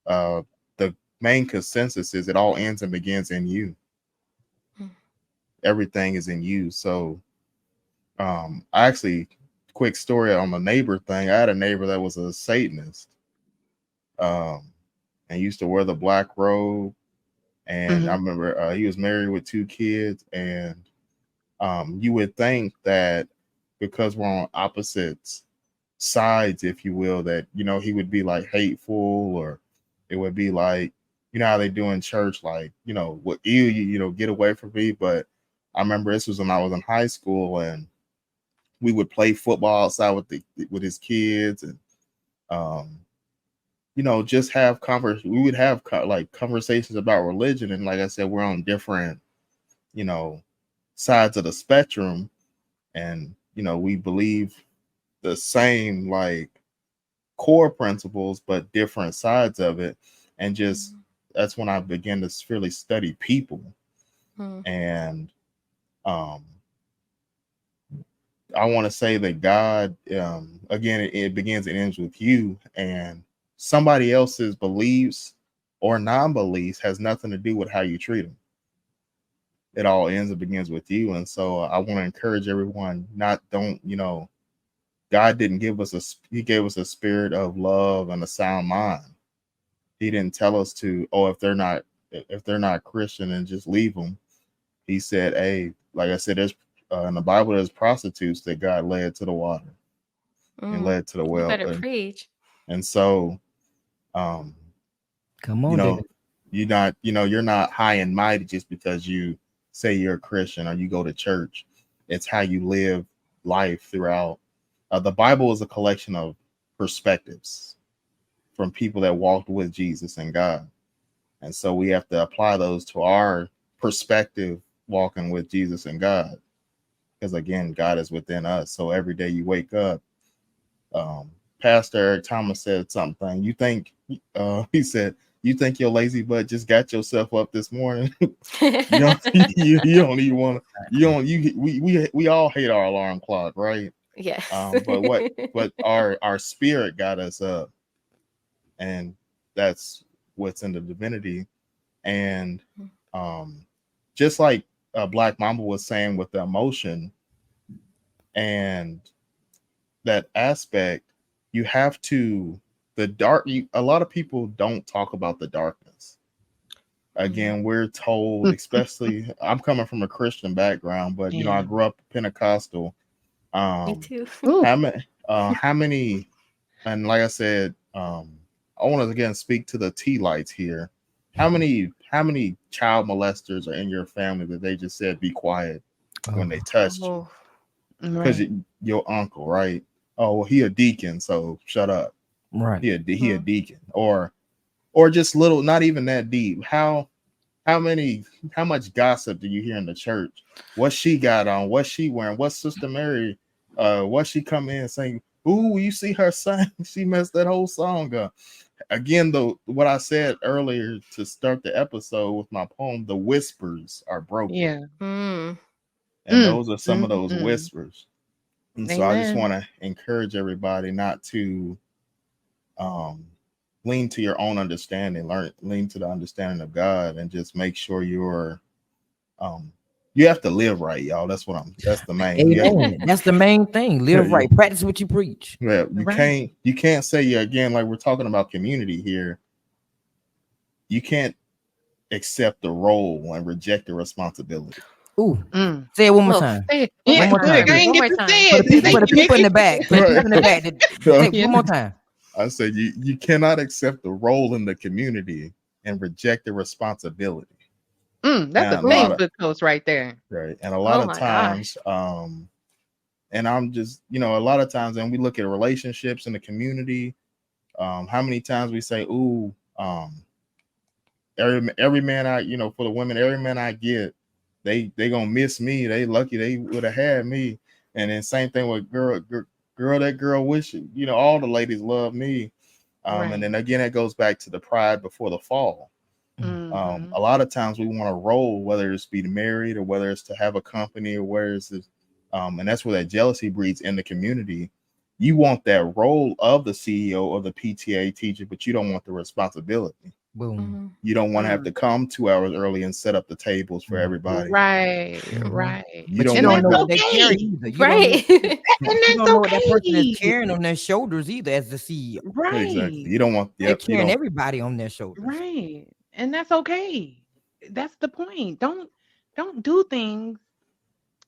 C: The main consensus is it all ends and begins in you.
A: mm,
C: Everything is in you. So I actually, quick story on the neighbor thing. I had a neighbor that was a Satanist. Um, and used to wear the black robe. And I
D: Mhm.
C: remember he was married with 2 kids. And you would think that because we're on opposites sides, if you will, that he would be like hateful, or it would be like how they do in church, like what get away from me. But I remember this was when I was in high school, and we would play football outside with his kids, and um, just have we would have like conversations about religion, and like I said, we're on different you know sides of the spectrum, and we believe the same like core principles, but different sides of it. And just that's when I began to really study people.
A: Mm.
C: And um, I want to say that God, again, it begins and ends with you, and somebody else's beliefs or non-beliefs has nothing to do with how you treat them. It all ends and begins with you. And so I want to encourage everyone, not don't God didn't give us he gave us a spirit of love and a sound mind. He didn't tell us to, oh, if they're not Christian, and just leave them. He said, hey, like I said, there's in the Bible, there's prostitutes that God led to the water and
A: Mm.
C: led to the
A: You
C: well.
A: better
C: And
A: preach.
C: and so um,
B: Come
C: you
B: on,
C: know,
B: David.
C: you're not high and mighty just because you say you're a Christian or you go to church. It's how you live life throughout. The Bible is a collection of perspectives from people that walked with Jesus and God. And so we have to apply those to our perspective walking with Jesus and God. Because again, God is within us. So every day you wake up, um, Pastor Eric Thomas said something. He said, you think your lazy butt just got yourself up this morning? you don't, you don't even want to, you
B: Exactly.
C: don't, you, we all hate our alarm clock, right?
A: Yes.
C: But our spirit got us up, and that's what's in the divinity. And um, just like Black Mamba was saying with the emotion and that aspect, you have to the dark. A lot of people don't talk about the darkness.
A: Mm.
C: Again, we're told, especially I'm coming from a Christian background, but I
D: Yeah.
C: grew up Pentecostal.
A: Me
C: Um,
A: too.
D: Ooh.
C: how many, and like I said, I want to again speak to the tea lights here. How many child molesters are in your family that they just said be quiet when they
B: Oh,
C: touched you
A: Oh.
C: because
D: Right.
C: your uncle, right? Oh, well, he a deacon, so shut up.
B: right.
C: He a
A: Mm.
C: deacon, or just little, not even that deep. How many how much gossip do you hear in the church? What she got on? What she wearing? What Sister Mary? What she come in saying? Ooh, you see her sing? She messed that whole song up. Again, though, what I said earlier to start the episode with my poem, the whispers are broken,
D: Yeah.
A: Mm.
C: and those are some of
D: Mm,
C: those
D: mm.
C: whispers. And so I just
D: Amen.
C: want to encourage everybody not to um, lean to your own understanding, lean to the understanding of God, and just make sure um, you have to live right, y'all. That's the main.
B: Amen. That's the main thing. Live
C: You,
B: right. Practice what you preach.
C: yeah,
D: Right.
C: you can't say, yeah, again, like we're talking about community here. You can't accept the role and reject the responsibility.
B: Ooh.
D: Mm.
B: Say it one more
A: Oh,
B: time.
D: Say it.
A: one
B: One
A: more
D: Yeah,
B: more
A: time.
D: look, I
B: time.
D: didn't
A: One
D: get
A: more
D: to
A: time.
D: say it.
B: For
D: Thank
B: the
D: you,
B: people in the
D: Nikki.
B: back. For the
C: Right.
B: people in the back. Say
D: Yeah.
B: one more time.
C: I said you cannot accept the role in the community and reject the responsibility.
D: That's a
C: And a lot of
A: Mm.
D: Facebook post right there.
C: right, and a lot
A: Oh
C: of
A: my
C: times,
A: gosh.
C: and I'm just a lot of times, and we look at relationships in the community. How many times we say, "Ooh, every man I for the women, every man I get, they gonna miss me. They lucky they would have had me." And then same thing with girl, that girl wish all the ladies love me. And
D: Right.
C: then again, it goes back to the pride before the fall.
D: Mm-hmm.
C: A lot of times we want to roll, whether it's be married or whether it's to have a company or whether it's and that's where that jealousy breeds in the community. You want that role of the CEO or the PTA teacher, but you don't want the responsibility.
B: Boom.
A: Mhm.
C: You don't want to have to
D: Mm.
C: come 2 hours early and set up the tables for
B: Mhm.
C: everybody.
D: Right,
B: Mhm.
D: right.
C: You
B: But you
C: don't
D: And
B: don't
C: want
D: that's
B: know
C: that.
B: what they carry
D: okay.
B: either. You don't know
A: Right.
D: And
B: you
D: that's
B: don't know what that person is
D: okay.
B: carrying on their shoulders either as the CEO.
C: Exactly.
D: Right.
C: You don't want.
B: They're
C: Yep. You
B: carrying
C: don't.
B: everybody on their shoulders.
D: Right. And that's okay. That's the point. Don't do things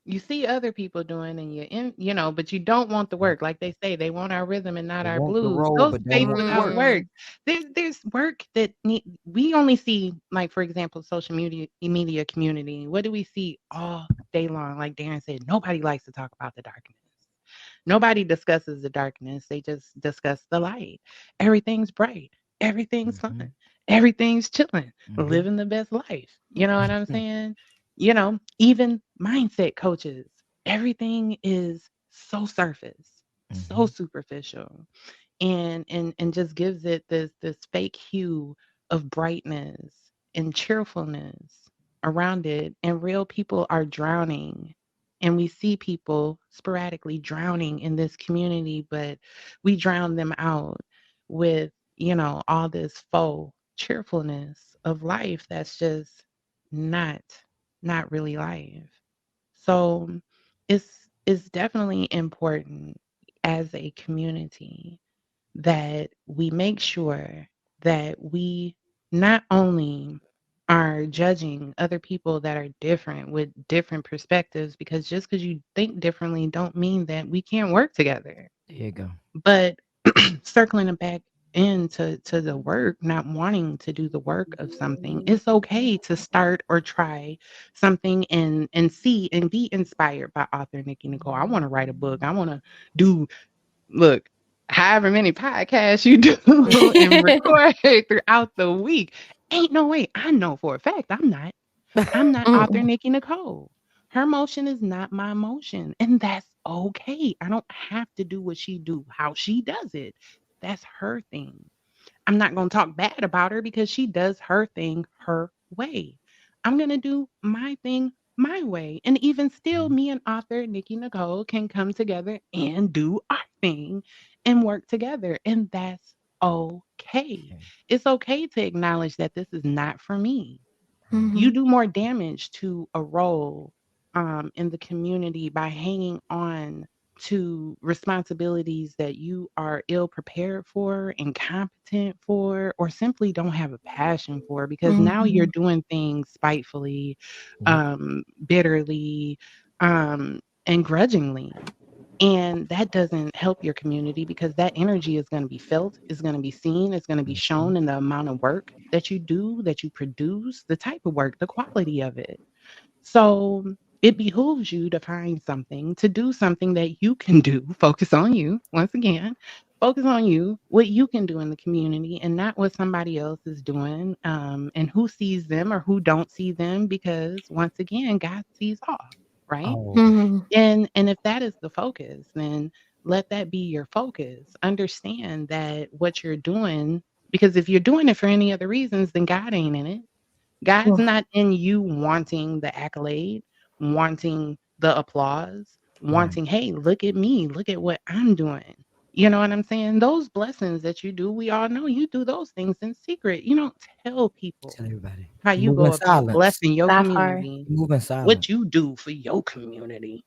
D: you see other people doing and but you don't want the work. Like they say, they want our rhythm and not
B: They
D: our
B: want the
D: blues.
B: role,
D: Those
B: but don't
D: faith
B: want the
D: without
B: work.
D: work.
A: Mhm.
D: There's work that we only see, like for example, social media community. What do we see all day long? Like Darren said, nobody likes to talk about the darkness. Nobody discusses the darkness. They just discuss the light. Everything's bright. Everything's fun.
B: Mhm.
D: Everything's chilling.
B: Mhm.
D: Living the best life. You know what I'm saying? Even mindset coaches, everything is so surface, so
B: Mhm.
D: superficial, and just gives it this fake hue of brightness and cheerfulness around it. And real people are drowning. And we see people sporadically drowning in this community, but we drown them out with, all this faux cheerfulness of life that's just not not really life. So it's definitely important as a community that we make sure that we not only are judging other people that are different with different perspectives, because just because you think differently don't mean that we can't work together.
B: There you go.
D: But circling it back into the work, not wanting to do the work of something, it's okay to start or try something and see and be inspired by author Nikki Nicole. I want to write a book. I want to do look, however many podcasts you do and record throughout the week. Ain't no way. I know for a fact I'm not author
A: Mm.
D: Nikki Nicole. Her motion is not my motion. And that's okay. I don't have to do what she do, how she does it. That's her thing. I'm not going to talk bad about her because she does her thing her way. I'm going to do my thing my way. And even still,
B: Mhm.
D: me and author Nikki Nicole can come together and do our thing and work together. And that's okay.
B: Okay.
D: It's okay to acknowledge that this is not for me. You
A: Mhm.
D: do more damage to a role in the community by hanging on to responsibilities that you are ill prepared for, incompetent for, or simply don't have a passion for, because now you're
A: Mhm.
D: doing things spitefully,
B: Yep.
D: bitterly, and grudgingly. And that doesn't help your community because that energy is going to be felt, is going to be seen, it's going to be
B: Mhm.
D: shown in the amount of work that you do, that you produce, the type of work, the quality of it. So it behooves you to find something, to do something that you can do. Focus on you, once again. Focus on you, what you can do in the community, and not what somebody else is doing, and who sees them or who don't see them. Because once again, God sees all, right?
B: Oh,
A: Mhm.
D: And if that is the focus, then let that be your focus. Understand that what you're doing, because if you're doing it for any other reasons, then God ain't in it. God's
A: Mm.
D: not in you wanting the accolade, wanting the applause,
B: right.
D: wanting, hey, look at me, look at what I'm doing. You know what I'm saying? Those blessings that you do, we all know you do those things in secret. You don't tell people
B: Tell everybody.
D: how
B: You
D: you
B: move
D: go
B: in
D: about
B: silence.
D: blessing your
A: That part.
D: community,
B: You move in
D: what
B: silence.
D: you do for your community.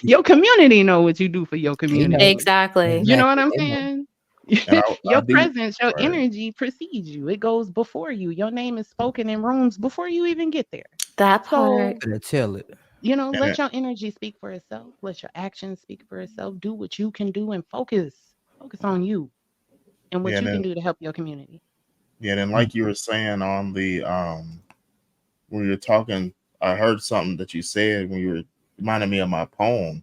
D: Your community know what you do for your
B: They know.
D: community.
A: Exactly.
D: You know what
B: Exactly.
D: I'm
B: They know.
D: saying?
C: And I
D: Your
C: do.
D: presence, your
C: Right.
D: energy precedes you. It goes before you. Your name is spoken in rooms before you even get there.
A: That part.
D: So,
B: Better tell it.
C: And
D: let your energy speak for itself. Let your actions speak for itself. Do what you can do and focus. Focus on you and
C: yeah,
D: what
C: and
D: you
C: then
D: can do to help your community.
C: yeah, and then
B: Mm.
C: like you were saying on the when you were talking, I heard something that you said when you were reminding me of my poem,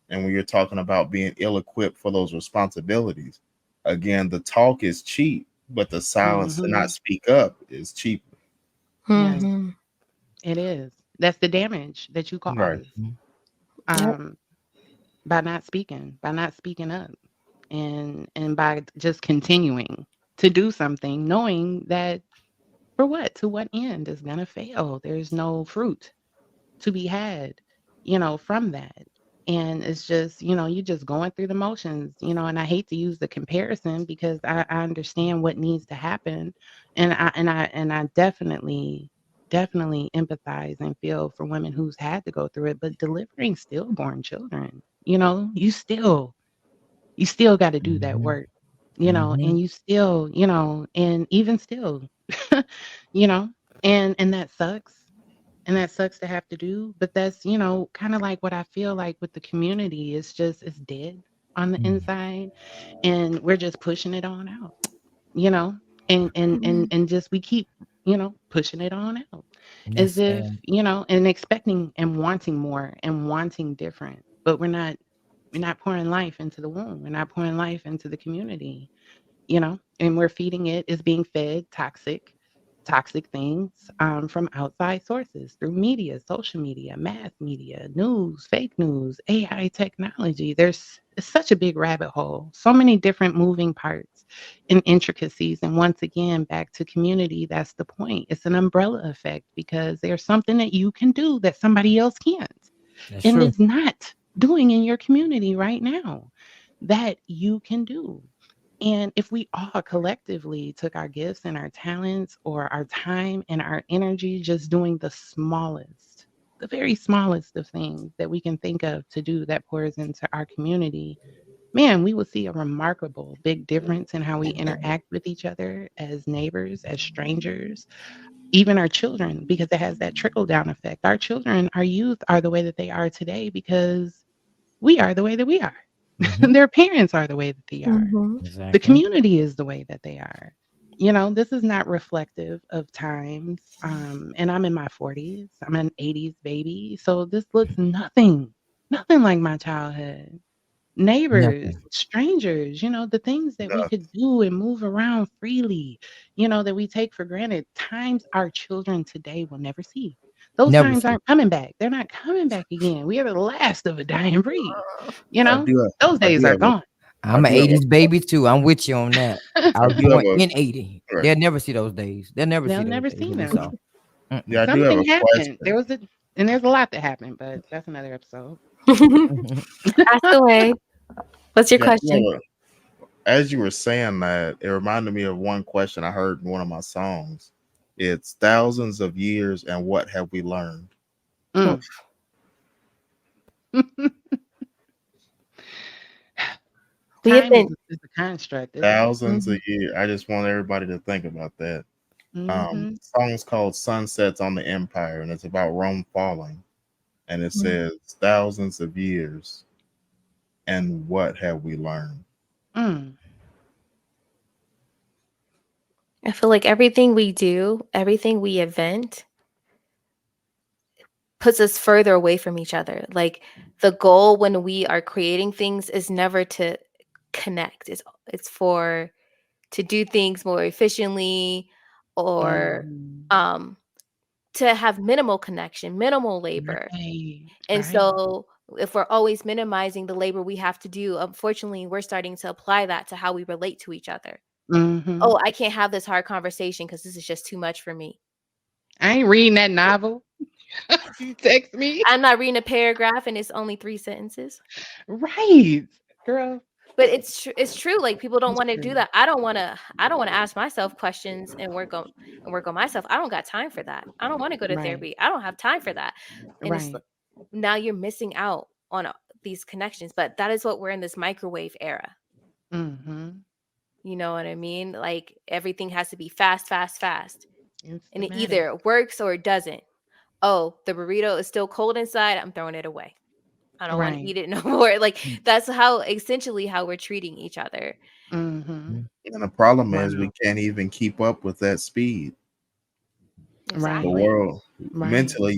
C: and when you're talking about being ill-equipped for those responsibilities. Again, the talk is cheap, but the silence to not
D: Hmm.
C: speak up is cheaper.
D: Yes,
A: Mhm.
D: it is. That's the damage that you
C: Right.
D: cause.
B: Mhm.
A: Yep.
D: Um, by not speaking up, and by just continuing to do something knowing that for what, to what end, is going to fail. There's no fruit to be had, from that. And it's just, you just going through the motions, and I hate to use the comparison because I understand what needs to happen. And I definitely empathize and feel for women who's had to go through it, but delivering stillborn children, you still got to do that
B: Mhm.
D: work,
B: Mhm.
D: and you still, and even still, you know, and that sucks. And that sucks to have to do, but that's, kind of like what I feel like with the community. It's dead on the
B: Mm.
D: inside, and we're just pushing it on out, you know, and just we keep, pushing it on out as
B: That's
D: if,
B: sad.
D: and expecting and wanting more and wanting different, but we're not pouring life into the womb. We're not pouring life into the community, and we're feeding it is being fed toxic things from outside sources through media, social media, mass media, news, fake news, AI technology. It's such a big rabbit hole, so many different moving parts and intricacies. And once again, back to community, that's the point. It's an umbrella effect because there's something that you can do that somebody else can't
B: That's
D: and
B: true.
D: is not doing in your community right now that you can do. And if we all collectively took our gifts and our talents or our time and our energy just doing the very smallest of things that we can think of to do that pours into our community, man, we will see a remarkable big difference in how we interact with each other as neighbors, as strangers, even our children, because it has that trickle down effect. Our children, our youth are the way that they are today because we are the way that we are.
B: Mhm.
D: Their parents are the way that they are.
A: Mhm.
D: The
B: Exactly.
D: community is the way that they are. This is not reflective of times. And I'm in my 40s. I'm an 80s baby. So this looks nothing like my childhood. Neighbors,
B: Nothing.
D: strangers, the things that we
C: Yeah,
D: could do and move around freely, that we take for granted. Times our children today will never see. Those
B: Never
D: times
B: see.
D: aren't coming back. They're not coming back again. We are the last of a dying breed. You
C: I
D: know,
C: do.
D: those
C: I
D: days
C: do
D: are
C: have a.
D: gone.
C: I
B: I'm an
C: do have a.
B: 80s baby too. I'm with you on that. I
C: I
B: was
C: do have
B: born
C: a.
B: in 80.
C: Right.
B: They'll never see those days. They'll never
D: They'll
B: see those
D: never
B: days
D: see
B: that we saw.
D: them.
C: Yeah,
B: Mm-mm.
C: I do have
D: Something
C: a
D: happened.
C: question.
D: And there's a lot that happened, but that's another episode.
B: Mhm.
A: Ask away. What's your
C: Yeah, I do
A: question?
C: have a. As you were saying that, it reminded me of one question I heard in one of my songs. It's thousands of years, and what have we learned?
D: Mm.
A: We have
D: Time is
A: been.
D: is a construct, isn't it?
C: Thousands of
A: Mhm.
C: years. I just want everybody to think about that.
D: Mhm.
C: The song is called "Sunsets on the Empire," and it's about Rome falling. And it
A: Mm.
C: says thousands of years, and what have we learned?
D: Mm.
A: I feel like everything we do, everything we invent, puts us further away from each other. Like the goal when we are creating things is never to connect. It's for to do things more efficiently or
D: Mhm.
A: um to have minimal connection, minimal labor.
D: Right.
A: And
D: Right.
A: so if we're always minimizing the labor we have to do, unfortunately, we're starting to apply that to how we relate to each other.
D: Mhm.
A: Oh, I can't have this hard conversation because this is just too much for me.
D: I ain't reading that novel. You text me.
A: I'm not reading a paragraph and it's only 3 sentences.
D: Right. Girl,
A: But it's true. Like people don't
D: it's
A: want to do
D: true.
A: that. I don't want to ask myself questions and work on myself. I don't got time for that. I don't want to go to
D: Right.
A: therapy. I don't have time for that. And
D: Right.
A: now you're missing out on these connections. But that is what we're in this microwave era.
D: Mhm.
A: You know what I mean? Like everything has to be fast, fast, fast. And it
D: Instamatic.
A: either works or it doesn't. Oh, the burrito is still cold inside. I'm throwing it away. I don't want to
D: Right.
A: eat it no more. Like that's how essentially how we're treating each other.
D: Mhm.
C: And the problem is we
D: Wow.
C: can't even keep up with that speed. The
D: Right.
A: Exactly.
C: world
D: Right.
C: mentally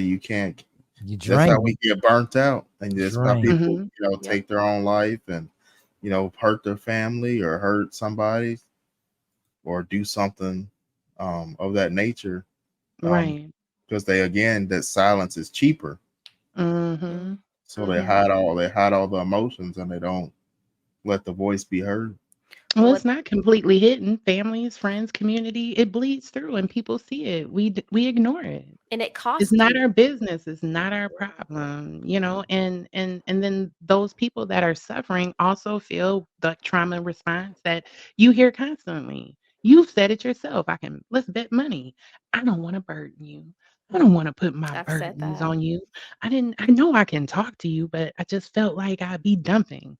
C: you can't.
B: You
C: That's how
B: drain.
C: we get burnt out, and that's how
B: Drain.
C: people
D: Mhm.
A: Yep.
C: take their own life and hurt their family or hurt somebody or do something of that nature um,
D: Right.
C: because they again that silence is cheaper,
D: Mhm.
C: so they
A: Mm-hmm.
C: hide all the emotions and they don't let the voice be heard.
D: Well,
A: What
D: it's not completely hidden. Families, friends, community, it bleeds through and people see it. We ignore it.
A: and it
D: It's
A: costs
D: not our
A: you.
D: business, it's not our problem, and then those people that are suffering also feel the trauma response that you hear constantly. You've said it yourself. Let's bet money. I don't want to burden you. I don't want to put my
A: I've said
D: burdens
A: that.
D: on you. I know I can talk to you, but I just felt like I'd be dumping,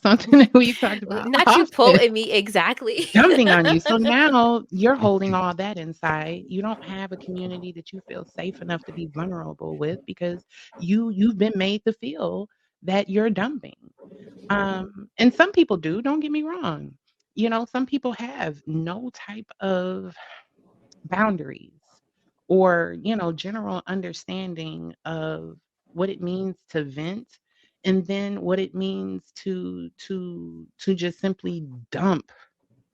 D: something that we've talked about
A: Not you
D: often.
A: quoting me exactly.
D: Dumping on you. So now you're holding all that inside. You don't have a community that you feel safe enough to be vulnerable with because you've been made to feel that you're dumping. And some people do, don't get me wrong. Some people have no type of boundaries or, general understanding of what it means to vent and then what it means to just simply dump,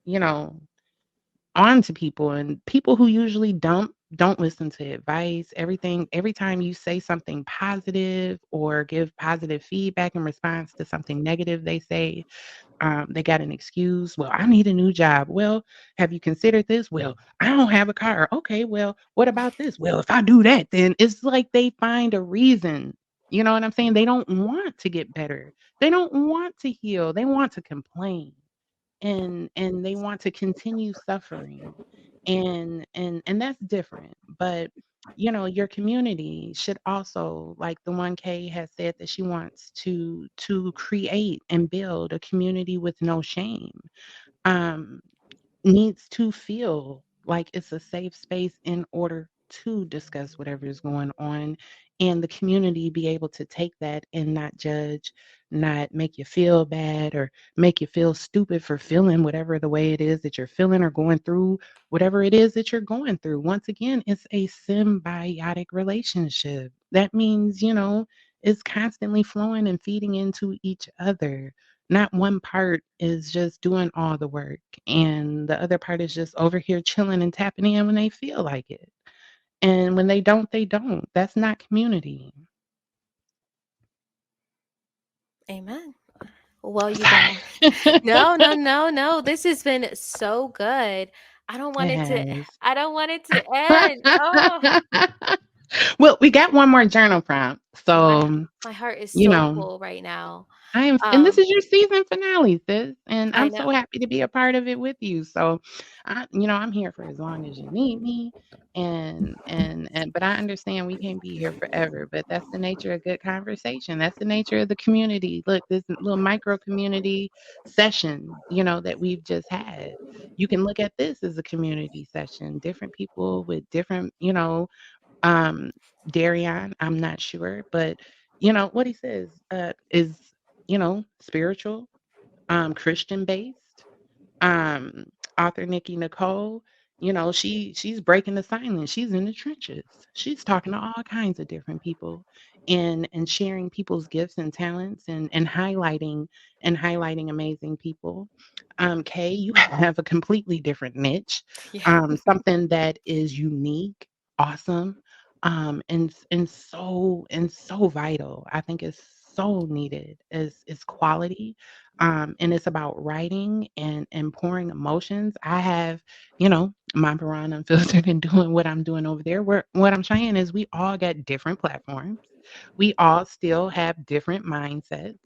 D: you know, onto people, and people who usually don't listen to advice. Every time you say something positive or give positive feedback in response to something negative they say, they got an excuse. Well, I need a new job. Well, have you considered this? Well, I don't have a car. Okay, well, what about this? Well, if I do that, then it's like they find a reason. You know what I'm saying? They don't want to get better. They don't want to heal. They want to complain, and they want to continue suffering, and that's different. But your community should also, like the 1K has said, that she wants to create and build a community with no shame. um Needs to feel like it's a safe space in order to discuss whatever is going on, and the community be able to take that and not judge, not make you feel bad or make you feel stupid for feeling whatever the way it is that you're feeling or going through whatever it is that you're going through. Once again, it's a symbiotic relationship. That means, it's constantly flowing and feeding into each other. Not one part is just doing all the work and the other part is just over here chilling and tapping in when they feel like it. And when they don't, they don't. That's not community.
A: Amen. Well, you
D: Sorry.
A: guys. No, no, no, no. This has been so good. I don't want
D: It
A: it to
D: has.
A: I don't want it to end. Oh,
D: Well, we got one more journal prompt.
A: my
D: So,
A: my heart is
D: you
A: so
D: know,
A: full right now.
D: and this
A: Um,
D: is your season finale, sis, and
A: I
D: I'm
A: know.
D: so happy to be a part of it with you. So, I'm here for as long as you need me, but I understand we can't be here forever. But that's the nature of good conversation. That's the nature of the community. Look, this little micro community session, that we've just had. You can look at this as a community session. Different people with different, um, Darion, I'm not sure, but what he says is, spiritual, Christian based. Um, Author Nikki Nicole, she's breaking the silence. She's in the trenches. She's talking to all kinds of different people and sharing people's gifts and talents and highlighting amazing people. Kay, you have a completely different niche,
A: Yeah.
D: something that is unique, awesome, and so vital. I think it's so needed is quality, and it's about writing and pouring emotions. I have, my Piranha Unfiltered and doing what I'm doing over there. Where what I'm saying is we all got different platforms. We all still have different mindsets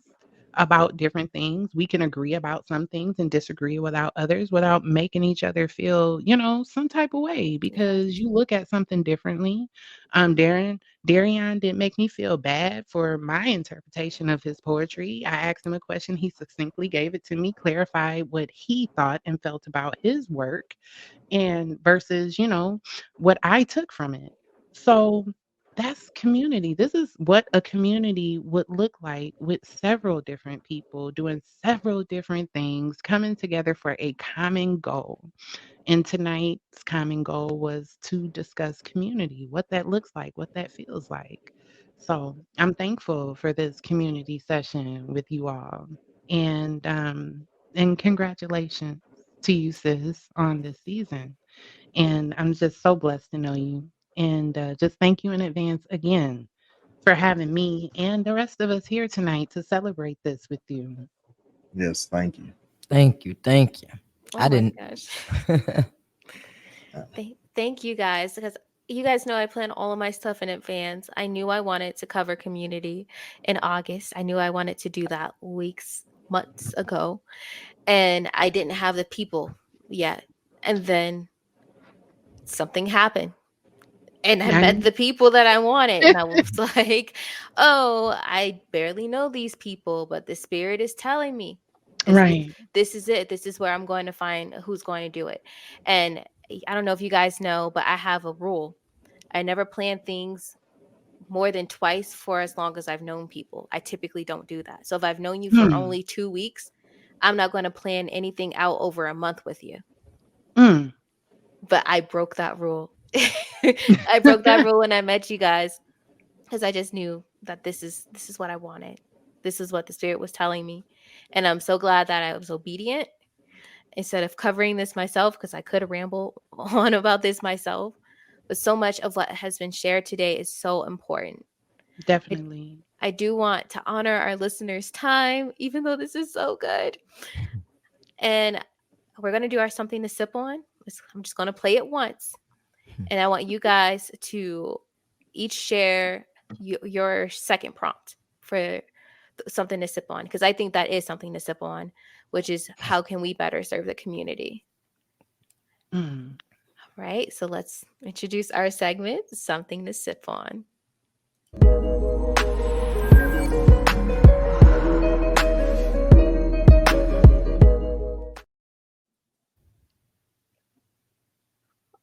D: about different things. We can agree about some things and disagree without others without making each other feel, some type of way
A: Yes.
D: because you look at something differently. Darion didn't make me feel bad for my interpretation of his poetry. I asked him a question. He succinctly gave it to me, clarified what he thought and felt about his work, and versus, what I took from it. So that's community. This is what a community would look like with several different people doing several different things, coming together for a common goal. And tonight's common goal was to discuss community, what that looks like, what that feels like. So I'm thankful for this community session with you all. And congratulations to you, sis, on this season. And I'm just so blessed to know you. And just thank you in advance again for having me and the rest of us here tonight to celebrate this with you.
C: Yes, thank you.
B: Thank you. Thank you.
A: Oh
B: I
A: my
B: didn't.
A: gosh. Thank you guys, because you guys know I plan all of my stuff in advance. I knew I wanted to cover community in August. I knew I wanted to do that weeks, months ago, and I didn't have the people yet. And then something happened. And I met
D: I
A: the people that I wanted, and I was like, "Oh, I barely know these people, but the spirit is telling me
D: right.
A: this is it. This is where I'm going to find who's going to do it." And I don't know if you guys know, but I have a rule. I never plan things more than twice for as long as I've known people. I typically don't do that. So if I've known you for
D: Mm,
A: only 2 weeks, I'm not going to plan anything out over a month with you.
D: mm.
A: But I broke that rule. I broke that rule when I met you guys, because I just knew that this is what I wanted. This is what the spirit was telling me. And I'm so glad that I was obedient instead of covering this myself, because I could ramble on about this myself. But so much of what has been shared today is so important. I,
D: Definitely.
A: I do want to honor our listeners' time, even though this is so good. And we're going to do our something to sip on. I'm just going to play it once. And I want you guys to each share your second prompt for something to sip on, because I think that is something to sip on, which is how can we better serve the community?
D: Mm,
A: All right, so let's introduce our segment, something to sip on.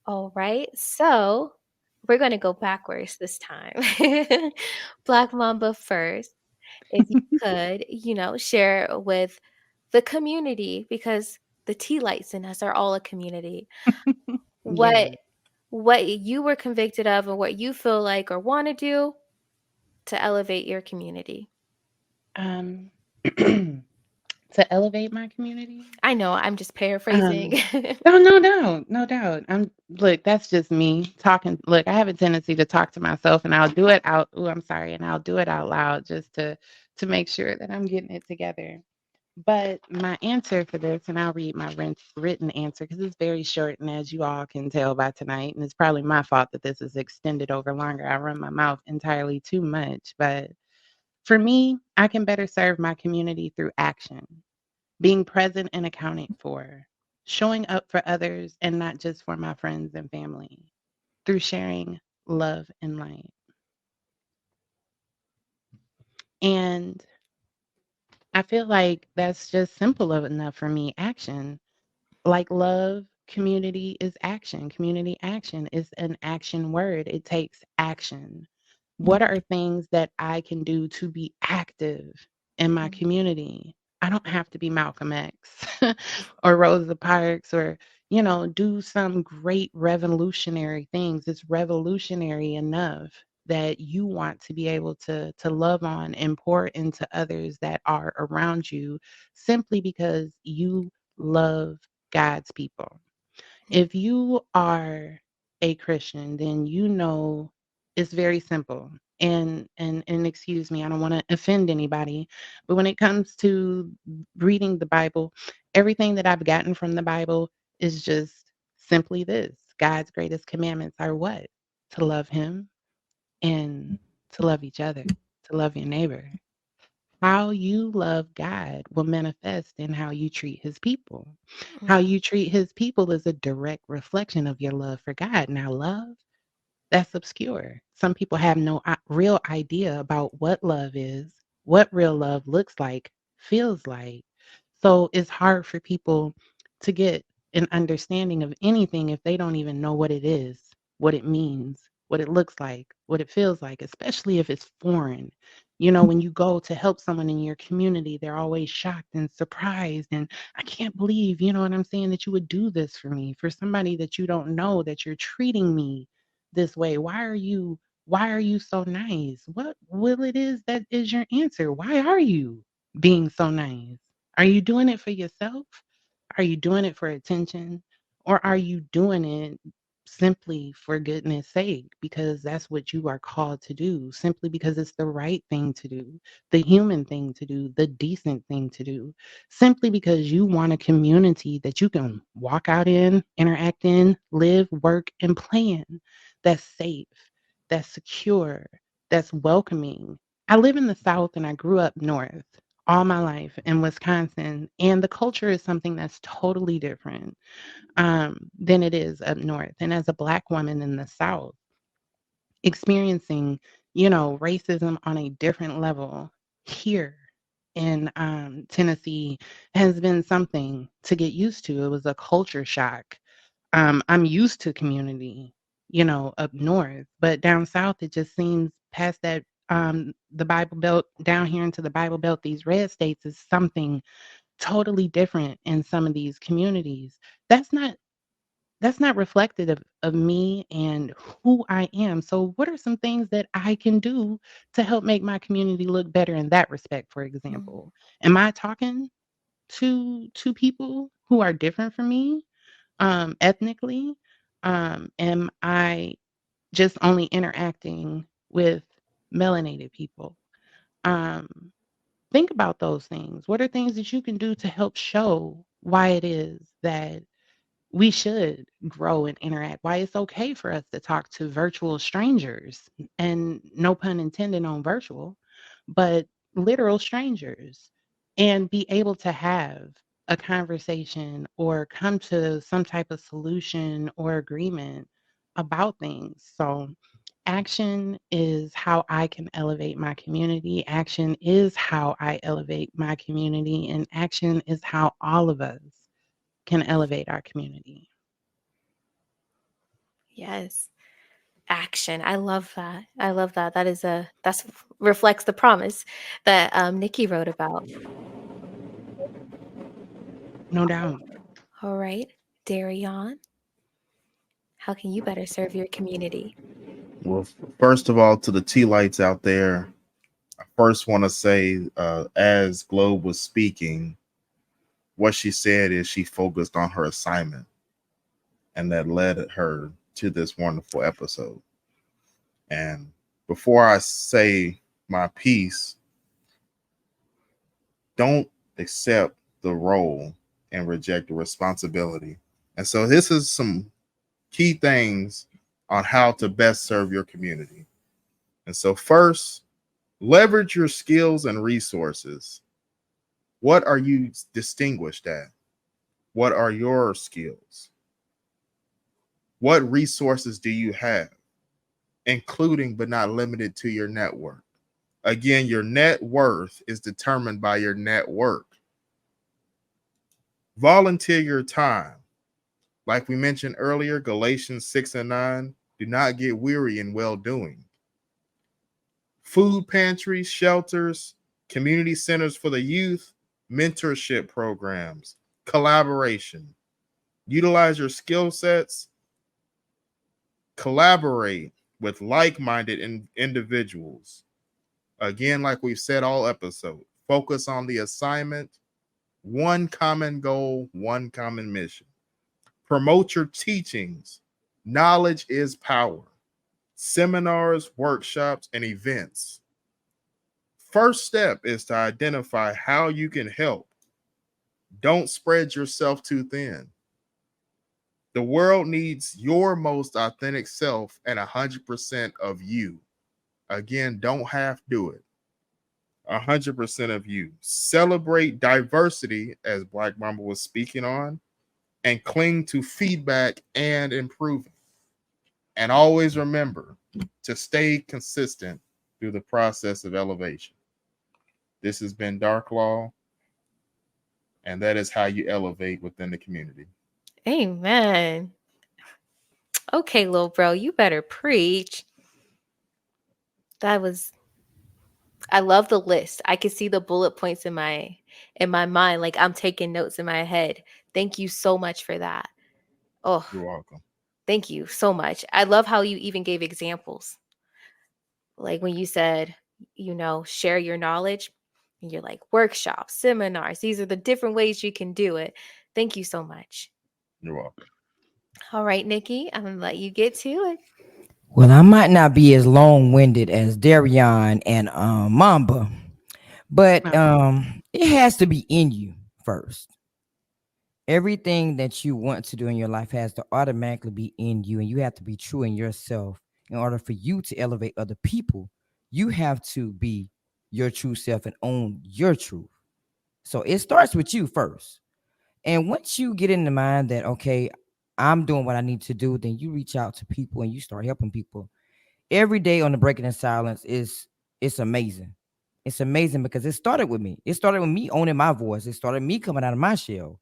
A: All right, so we're going to go backwards this time. Black Mamba first. If you could, share with the community, because the tea lights in us are all a community. What
D: yes.
A: what you were convicted of, and what you feel like or want to do to elevate your community.
D: Um, to elevate my community.
A: I know I'm just paraphrasing.
D: Um, no, no, no, no doubt. Look, that's just me talking. Look, I have a tendency to talk to myself, and I'll do it out. Oh, I'm sorry, and I'll do it out loud just to make sure that I'm getting it together. But my answer for this, and I'll read my written answer because it's very short, and as you all can tell by tonight, and it's probably my fault that this is extended over longer. I run my mouth entirely too much, but for me, I can better serve my community through action, being present and accounting for, showing up for others and not just for my friends and family, through sharing love and light. And I feel like that's just simple enough for me. Action, like love, community is action. Community action is an action word. It takes action. What are things that I can do to be active in my
A: Mhm.
D: community? I don't have to be Malcolm X or Rosa Parks or, do some great revolutionary things. It's revolutionary enough that you want to be able to love on and pour into others that are around you simply because you love God's people. If you are a Christian, then you know it's very simple. And excuse me, I don't want to offend anybody, but when it comes to reading the Bible, everything that I've gotten from the Bible is just simply this. God's greatest commandments are what? To love him and to love each other, to love your neighbor. How you love God will manifest in how you treat his people. How
A: Mhm.
D: you treat his people is a direct reflection of your love for God. Now, love, that's obscure. Some people have no real idea about what love is, what real love looks like, feels like. So it's hard for people to get an understanding of anything if they don't even know what it is, what it means, what it looks like, what it feels like, especially if it's foreign. When you go to help someone in your community, they're always shocked and surprised. And I can't believe, you know what I'm saying, that you would do this for me, for somebody that you don't know, that you're treating me this way. Why are you so nice? What will it is that is your answer? Why are you being so nice? Are you doing it for yourself? Are you doing it for attention? Or are you doing it simply for goodness sake, because that's what you are called to do, simply because it's the right thing to do, the human thing to do, the decent thing to do, simply because you want a community that you can walk out in, interact in, live, work, and play in, that's safe, that's secure, that's welcoming. I live in the South and I grew up north all my life in Wisconsin, and the culture is something that's totally different than it is up north. And as a Black woman in the South, experiencing, racism on a different level here in Tennessee has been something to get used to. It was a culture shock. I'm used to community, up north, but down south, it just seems past that. The Bible Belt down here into the Bible Belt, these red states is something totally different in some of these communities. That's not that's not reflective of me and who I am. So what are some things that I can do to help make my community look better in that respect, for
A: Mm.
D: example? Am I talking to people who are different from me ethnically? Am I just only interacting with melanated people? Um, think about those things. What are things that you can do to help show why it is that we should grow and interact, why it's okay for us to talk to virtual strangers, and no pun intended on virtual, but literal strangers, and be able to have a conversation or come to some type of solution or agreement about things. So, action is how I can elevate my community. Action is how I elevate my community. And action is how all of us can elevate our community.
A: Yes. Action. I love that. I love that. That's reflects the promise that Nikki wrote about.
D: No doubt.
A: All right, Darion, how can you better serve your community?
C: Well, first of all, to the tea lights out there, I first want to say, as Globe was speaking, what she said is she focused on her assignment, and that led her to this wonderful episode. And before I say my piece, don't accept the role and reject the responsibility. And so, this is some key things on how to best serve your community. And so, first, leverage your skills and resources. What are you distinguished at? What are your skills? What resources do you have, including but not limited to your network? Again, your net worth is determined by your network. Volunteer your time. Like we mentioned earlier, Galatians 6 and 9, do not get weary in well doing. Food pantries, shelters, community centers for the youth, mentorship programs, collaboration. Utilize your skill sets, collaborate with like minded individuals. Again, like we've said all episode, focus on the assignment, one common goal, one common mission. Promote your teachings. Knowledge is power. Seminars, workshops, and events. First step is to identify how you can help. Don't spread yourself too thin. The world needs your most authentic self and 100% of you. Again, don't half do it. 100% of you. Celebrate diversity, as Black Mamba was speaking on, and cling to feedback and improving. And always remember to stay consistent through the process of elevation. This has been Dark Law, and that is how you elevate within the community.
A: Amen. Okay, little bro, you better preach. That was I love the list. I can see the bullet points in my mind. Like I'm taking notes in my head. Thank you so much for that. Oh,
C: You're welcome.
A: thank you so much. I love how you even gave examples. Like when you said, share your knowledge, and you're like workshops, seminars. These are the different ways you can do it. Thank you so much.
C: You're welcome.
A: All right, Nikki, I'm gonna let you get to it.
B: Well, I might not be as long winded as Darion and Mamba, but
D: Okay.
B: it has to be in you first. Everything that you want to do in your life has to automatically be in you, and you have to be true in yourself in order for you to elevate other people. You have to be your true self and own your truth. So it starts with you first. And once you get in the mind that, okay, I'm doing what I need to do, then you reach out to people and you start helping people. Every day on the Breaking in Silence is it's amazing. It's amazing because it started with me. It started with me owning my voice. It started me coming out of my shell.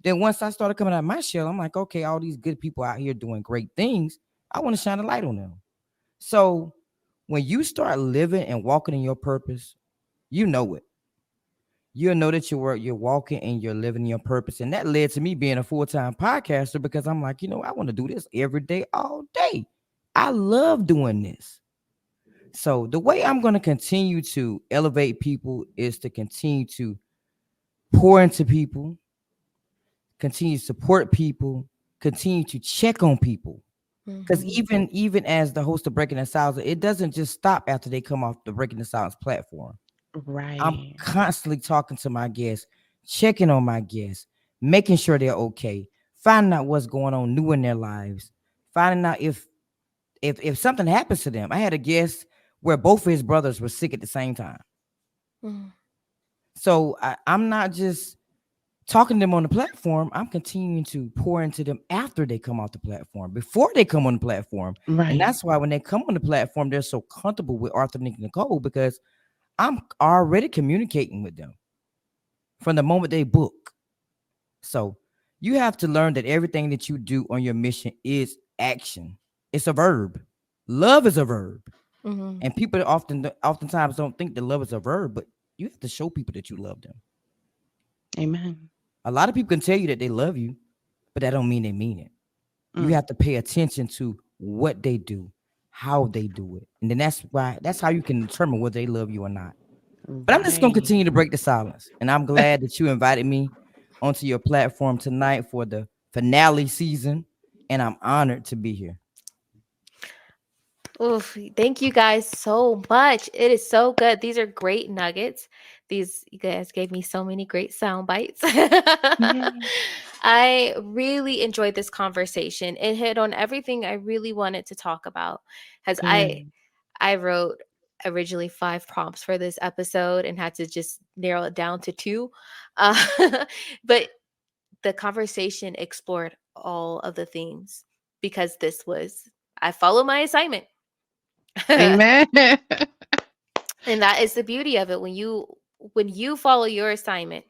B: Then once I started coming out of my shell, I'm like, okay, all these good people out here doing great things. I want to shine a light on them. So when you start living and walking in your purpose, you know it. You'll know that you're walking and you're living your purpose. And that led to me being a full-time podcaster because I'm like, I want to do this every day, all day. I love doing this. So the way I'm going to continue to elevate people is to continue to pour into people, continue to support people, continue to check on people. Because
A: Hmm.
B: even as the host of Breaking the Silence, it doesn't just stop after they come off the Breaking the Silence platform. I'm
D: Right.
B: constantly talking to my guests, checking on my guests, making sure they're okay, finding out what's going on new in their lives, finding out if something happens to them. I had a guest where both of his brothers were sick at the same time.
A: Hmm.
B: So I'm not just talking to them on the platform. I'm continuing to pour into them after they come off the platform, before they come on the platform. And
D: Right.
B: that's why when they come on the platform, they're so comfortable with Arthur, Nick, and Nicole because I'm already communicating with them from the moment they book. So you have to learn that everything that you do on your mission is action. It's a verb. Love is a verb.
A: Hmm.
B: And people oftentimes don't think that love is a verb, but you have to show people that you love them.
D: Amen.
B: A lot of people can tell you that they love you, but that don't mean they mean it. You
D: Mm.
B: have to pay attention to what they do, how they do it. And then that's how you can determine whether they love you or not. But I'm just gonna
D: Right.
B: continue to break the silence. And I'm glad that you invited me onto your platform tonight for the finale season. And I'm honored to be here.
A: Oof, thank you guys so much. It is so good. These are great nuggets. These you guys gave me so many great sound bites.
D: Yay.
A: I really enjoyed this conversation. It hit on everything I really wanted to talk about. As
D: Good.
A: I wrote originally 5 prompts for this episode and had to just narrow it down to 2. Uh, but the conversation explored all of the themes because this was I followed my assignment.
D: Amen.
A: And that is the beauty of it. When you follow your assignment,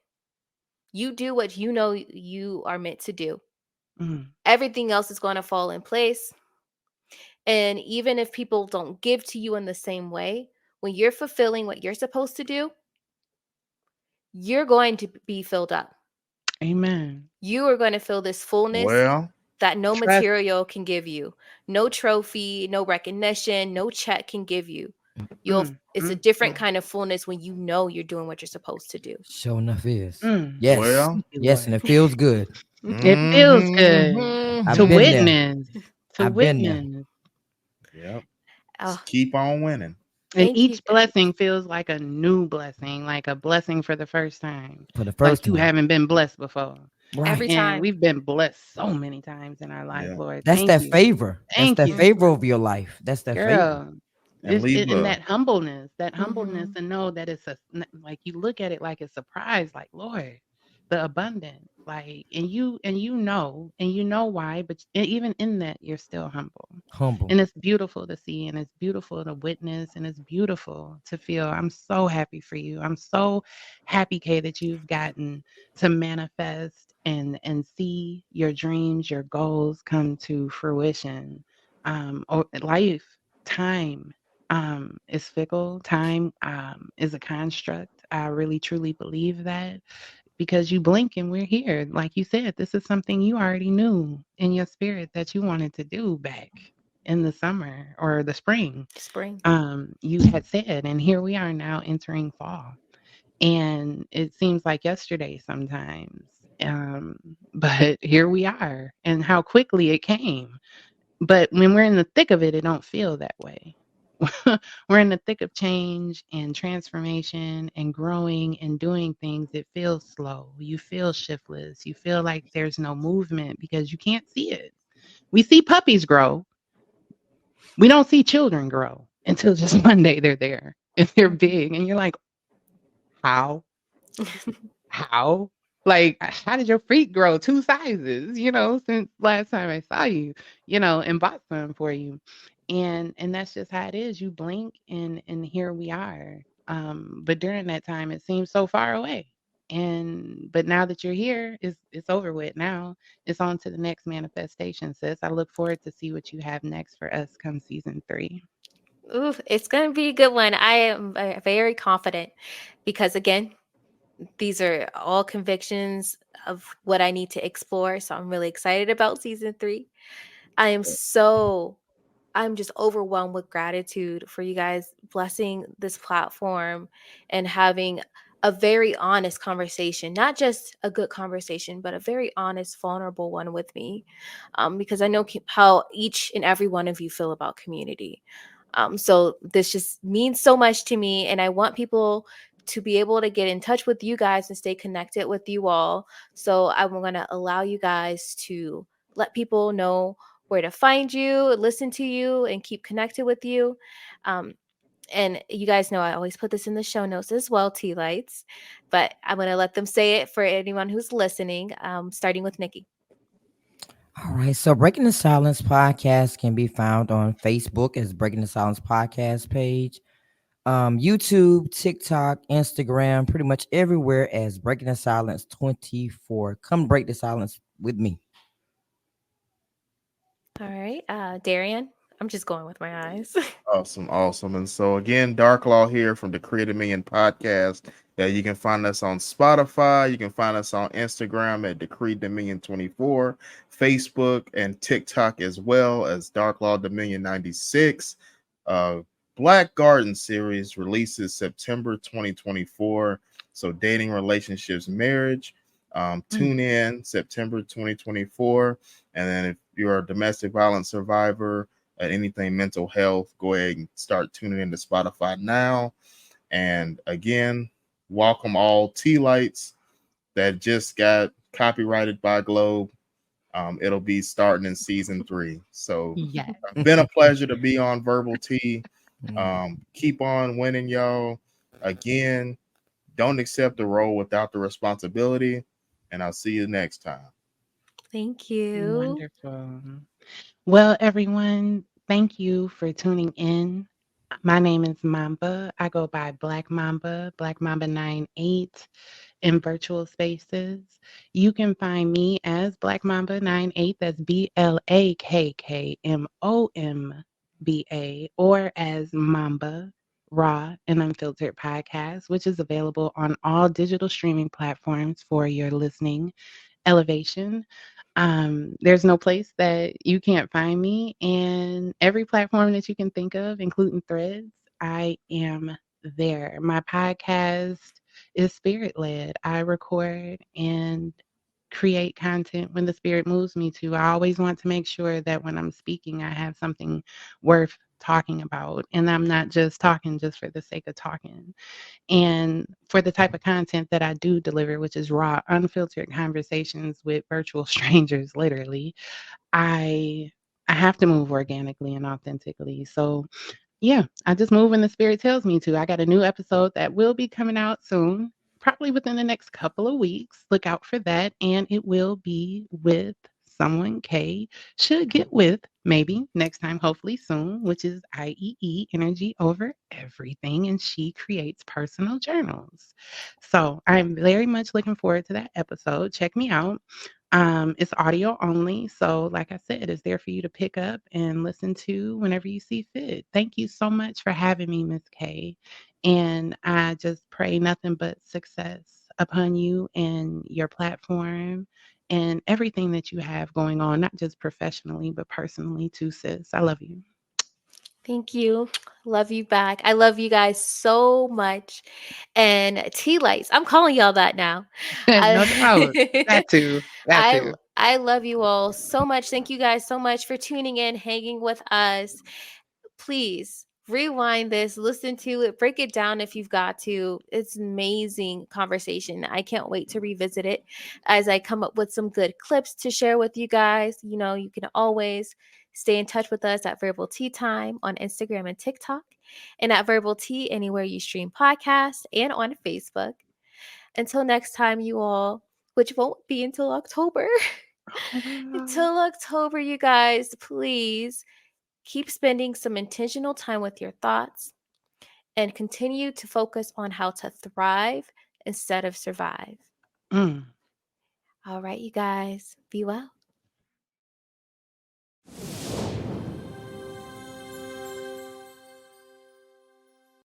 A: you do what you know you are meant to do.
D: Mm.
A: Everything else is going to fall in place. And even if people don't give to you in the same way, when you're fulfilling what you're supposed to do, you're going to be filled up.
D: Amen.
A: You are going to feel this fullness
C: Well,
A: that no
D: Trust.
A: material can give you. No trophy, no recognition, no check can give you.
D: Mm.
A: It's a
D: Mm.
A: different
D: Mm.
A: kind of fullness when you know you're doing what you're supposed to do.
B: Sure enough is.
D: Mm.
B: Yes.
C: well.
D: Thank you,
B: Yes, and
D: Lord.
B: it feels good.
D: It feels
C: Mm-hmm.
D: good to
B: I've
A: Mhm.
B: been there.
D: witness. To
B: I've been there.
D: witness.
C: Yep.
A: Oh,
C: Just keep on winning.
D: And
A: thank you
D: each
A: guys.
D: blessing feels like a new blessing, like a blessing for the first time.
B: For the
D: Like
B: first
D: you
B: time.
D: haven't been blessed before.
A: Every
B: Right.
D: And
A: time.
D: we've been blessed so many times in our life,
C: Yeah.
D: Lord.
B: That's
D: Thank
B: that
D: you.
B: favor. That's
D: Thank
B: that
D: you.
B: favor
A: Mhm.
B: of your life. That's that favor.
D: Girl.
C: And leave
D: And
C: love.
D: that humbleness
A: Mhm.
D: to know that like you look at it like a surprise, like Lord, the abundance, like and you know why, but even in that you're still humble,
B: Humble.
D: and it's beautiful to see, and it's beautiful to witness, and it's beautiful to feel. I'm so happy for you. I'm so happy, Kay, that you've gotten to manifest and see your dreams, your goals come to fruition. Or life, time is fickle. Time is a construct. I really truly believe that because you blink and we're here. Like you said, this is something you already knew in your spirit that you wanted to do back in the summer or the spring.
A: Spring.
D: You had said, and here we are now entering fall. And it seems like yesterday sometimes. but here we are, and how quickly it came. But when we're in the thick of it, it don't feel that way. We're in the thick of change and transformation and growing and doing things. It feels slow. You feel shiftless. You feel like there's no movement because you can't see it. We see puppies grow. We don't see children grow until just one day they're there and they're big. And you're like, how? How? Like, how did your feet grow 2 sizes, since last time I saw you, and bought some for you? And that's just how it is. You blink and here we are. But during that time it seems so far away. But now that you're here, it's over with now. It's on to the next manifestation, sis. I look forward to see what you have next for us come season 3.
A: Ooh, it's going to be a good one. I am very confident because, again, these are all convictions of what I need to explore. So I'm really excited about season 3. I am so I'm just overwhelmed with gratitude for you guys blessing this platform and having a very honest conversation, not just a good conversation, but a very honest, vulnerable one with me. Because I know how each and every one of you feel about community. So this just means so much to me. And I want people to be able to get in touch with you guys and stay connected with you all. So I'm going to allow you guys to let people know where to find you, listen to you, and keep connected with you. Um, and you guys know I always put this in the show notes as well, tea lights. But I'm going to let them say it for anyone who's listening, starting with Nikki.
B: All right. So Breaking the Silence podcast can be found on Facebook as Breaking the Silence podcast page, YouTube, TikTok, Instagram, pretty much everywhere as Breaking the Silence 24. Come break the silence with me.
A: All right. Darian, I'm just going with my eyes.
C: Awesome, awesome. And so again, Dark Law here from the Creative Million Podcast. You can find us on Spotify. You can find us on Instagram at Decree Dominion 24, Facebook and TikTok as well as Dark Law Dominion 96. Black Garden series releases September 2024. So dating, relationships, marriage.
D: Mm.
C: Tune in September 2024. And then if you're a domestic violence survivor, at anything mental health, go ahead and start tuning into Spotify now. And again, welcome all tea lights that just got copyrighted by Globe. It'll be starting in season 3. So
D: Yes.
C: been a pleasure to be on Verbal Tea. Keep on winning, y'all. Again, don't accept the role without the responsibility. And I'll see you next time.
A: Thank you.
D: Wonderful. Well, everyone, thank you for tuning in. My name is Mamba. I go by Black Mamba 98 in virtual spaces. You can find me as Black Mamba 98, that's BLAKKMOMBA, or as Mamba Raw and Unfiltered Podcast, which is available on all digital streaming platforms for your listening elevation. There's no place that you can't find me, and every platform that you can think of, including Threads, I am there. My podcast is spirit led. I record and create content when the spirit moves me to. I always want to make sure that when I'm speaking, I have something worth talking about, and I'm not just talking just for the sake of talking. And for the type of content that I do deliver, which is raw, unfiltered conversations with virtual strangers, literally, I I have to move organically and authentically. So yeah, I just move when the spirit tells me to. I got a new episode that will be coming out soon, probably within the next couple of weeks. Look out for that. And it will be with someone K should get with maybe next time, hopefully soon, which is IEE, Energy Over Everything. And she creates personal journals. So I'm very much looking forward to that episode. Check me out. It's audio only. So, like I said, it's there for you to pick up and listen to whenever you see fit. Thank you so much for having me, Miss K. And I just pray nothing but success upon you and your platform and everything that you have going on, not just professionally, but personally too, sis. I love you.
A: Thank you. Love you back. I love you guys so much. And tea lights. I'm calling y'all that now.
D: No doubt.
A: I,
D: That too. That
A: I
D: too.
A: I love you all so much. Thank you guys so much for tuning in, hanging with us. Please rewind this, listen to it, break it down if you've got to. It's amazing conversation. I can't wait to revisit it as I come up with some good clips to share with you guys. You know, you can always stay in touch with us at Verbal Tea Time on Instagram and TikTok, and at Verbal Tea anywhere you stream podcasts and on Facebook. Until next time, you all, which won't be until October. Until October, you guys, please keep spending some intentional time with your thoughts and continue to focus on how to thrive instead of survive.
D: Mm.
A: All right, you guys, be well.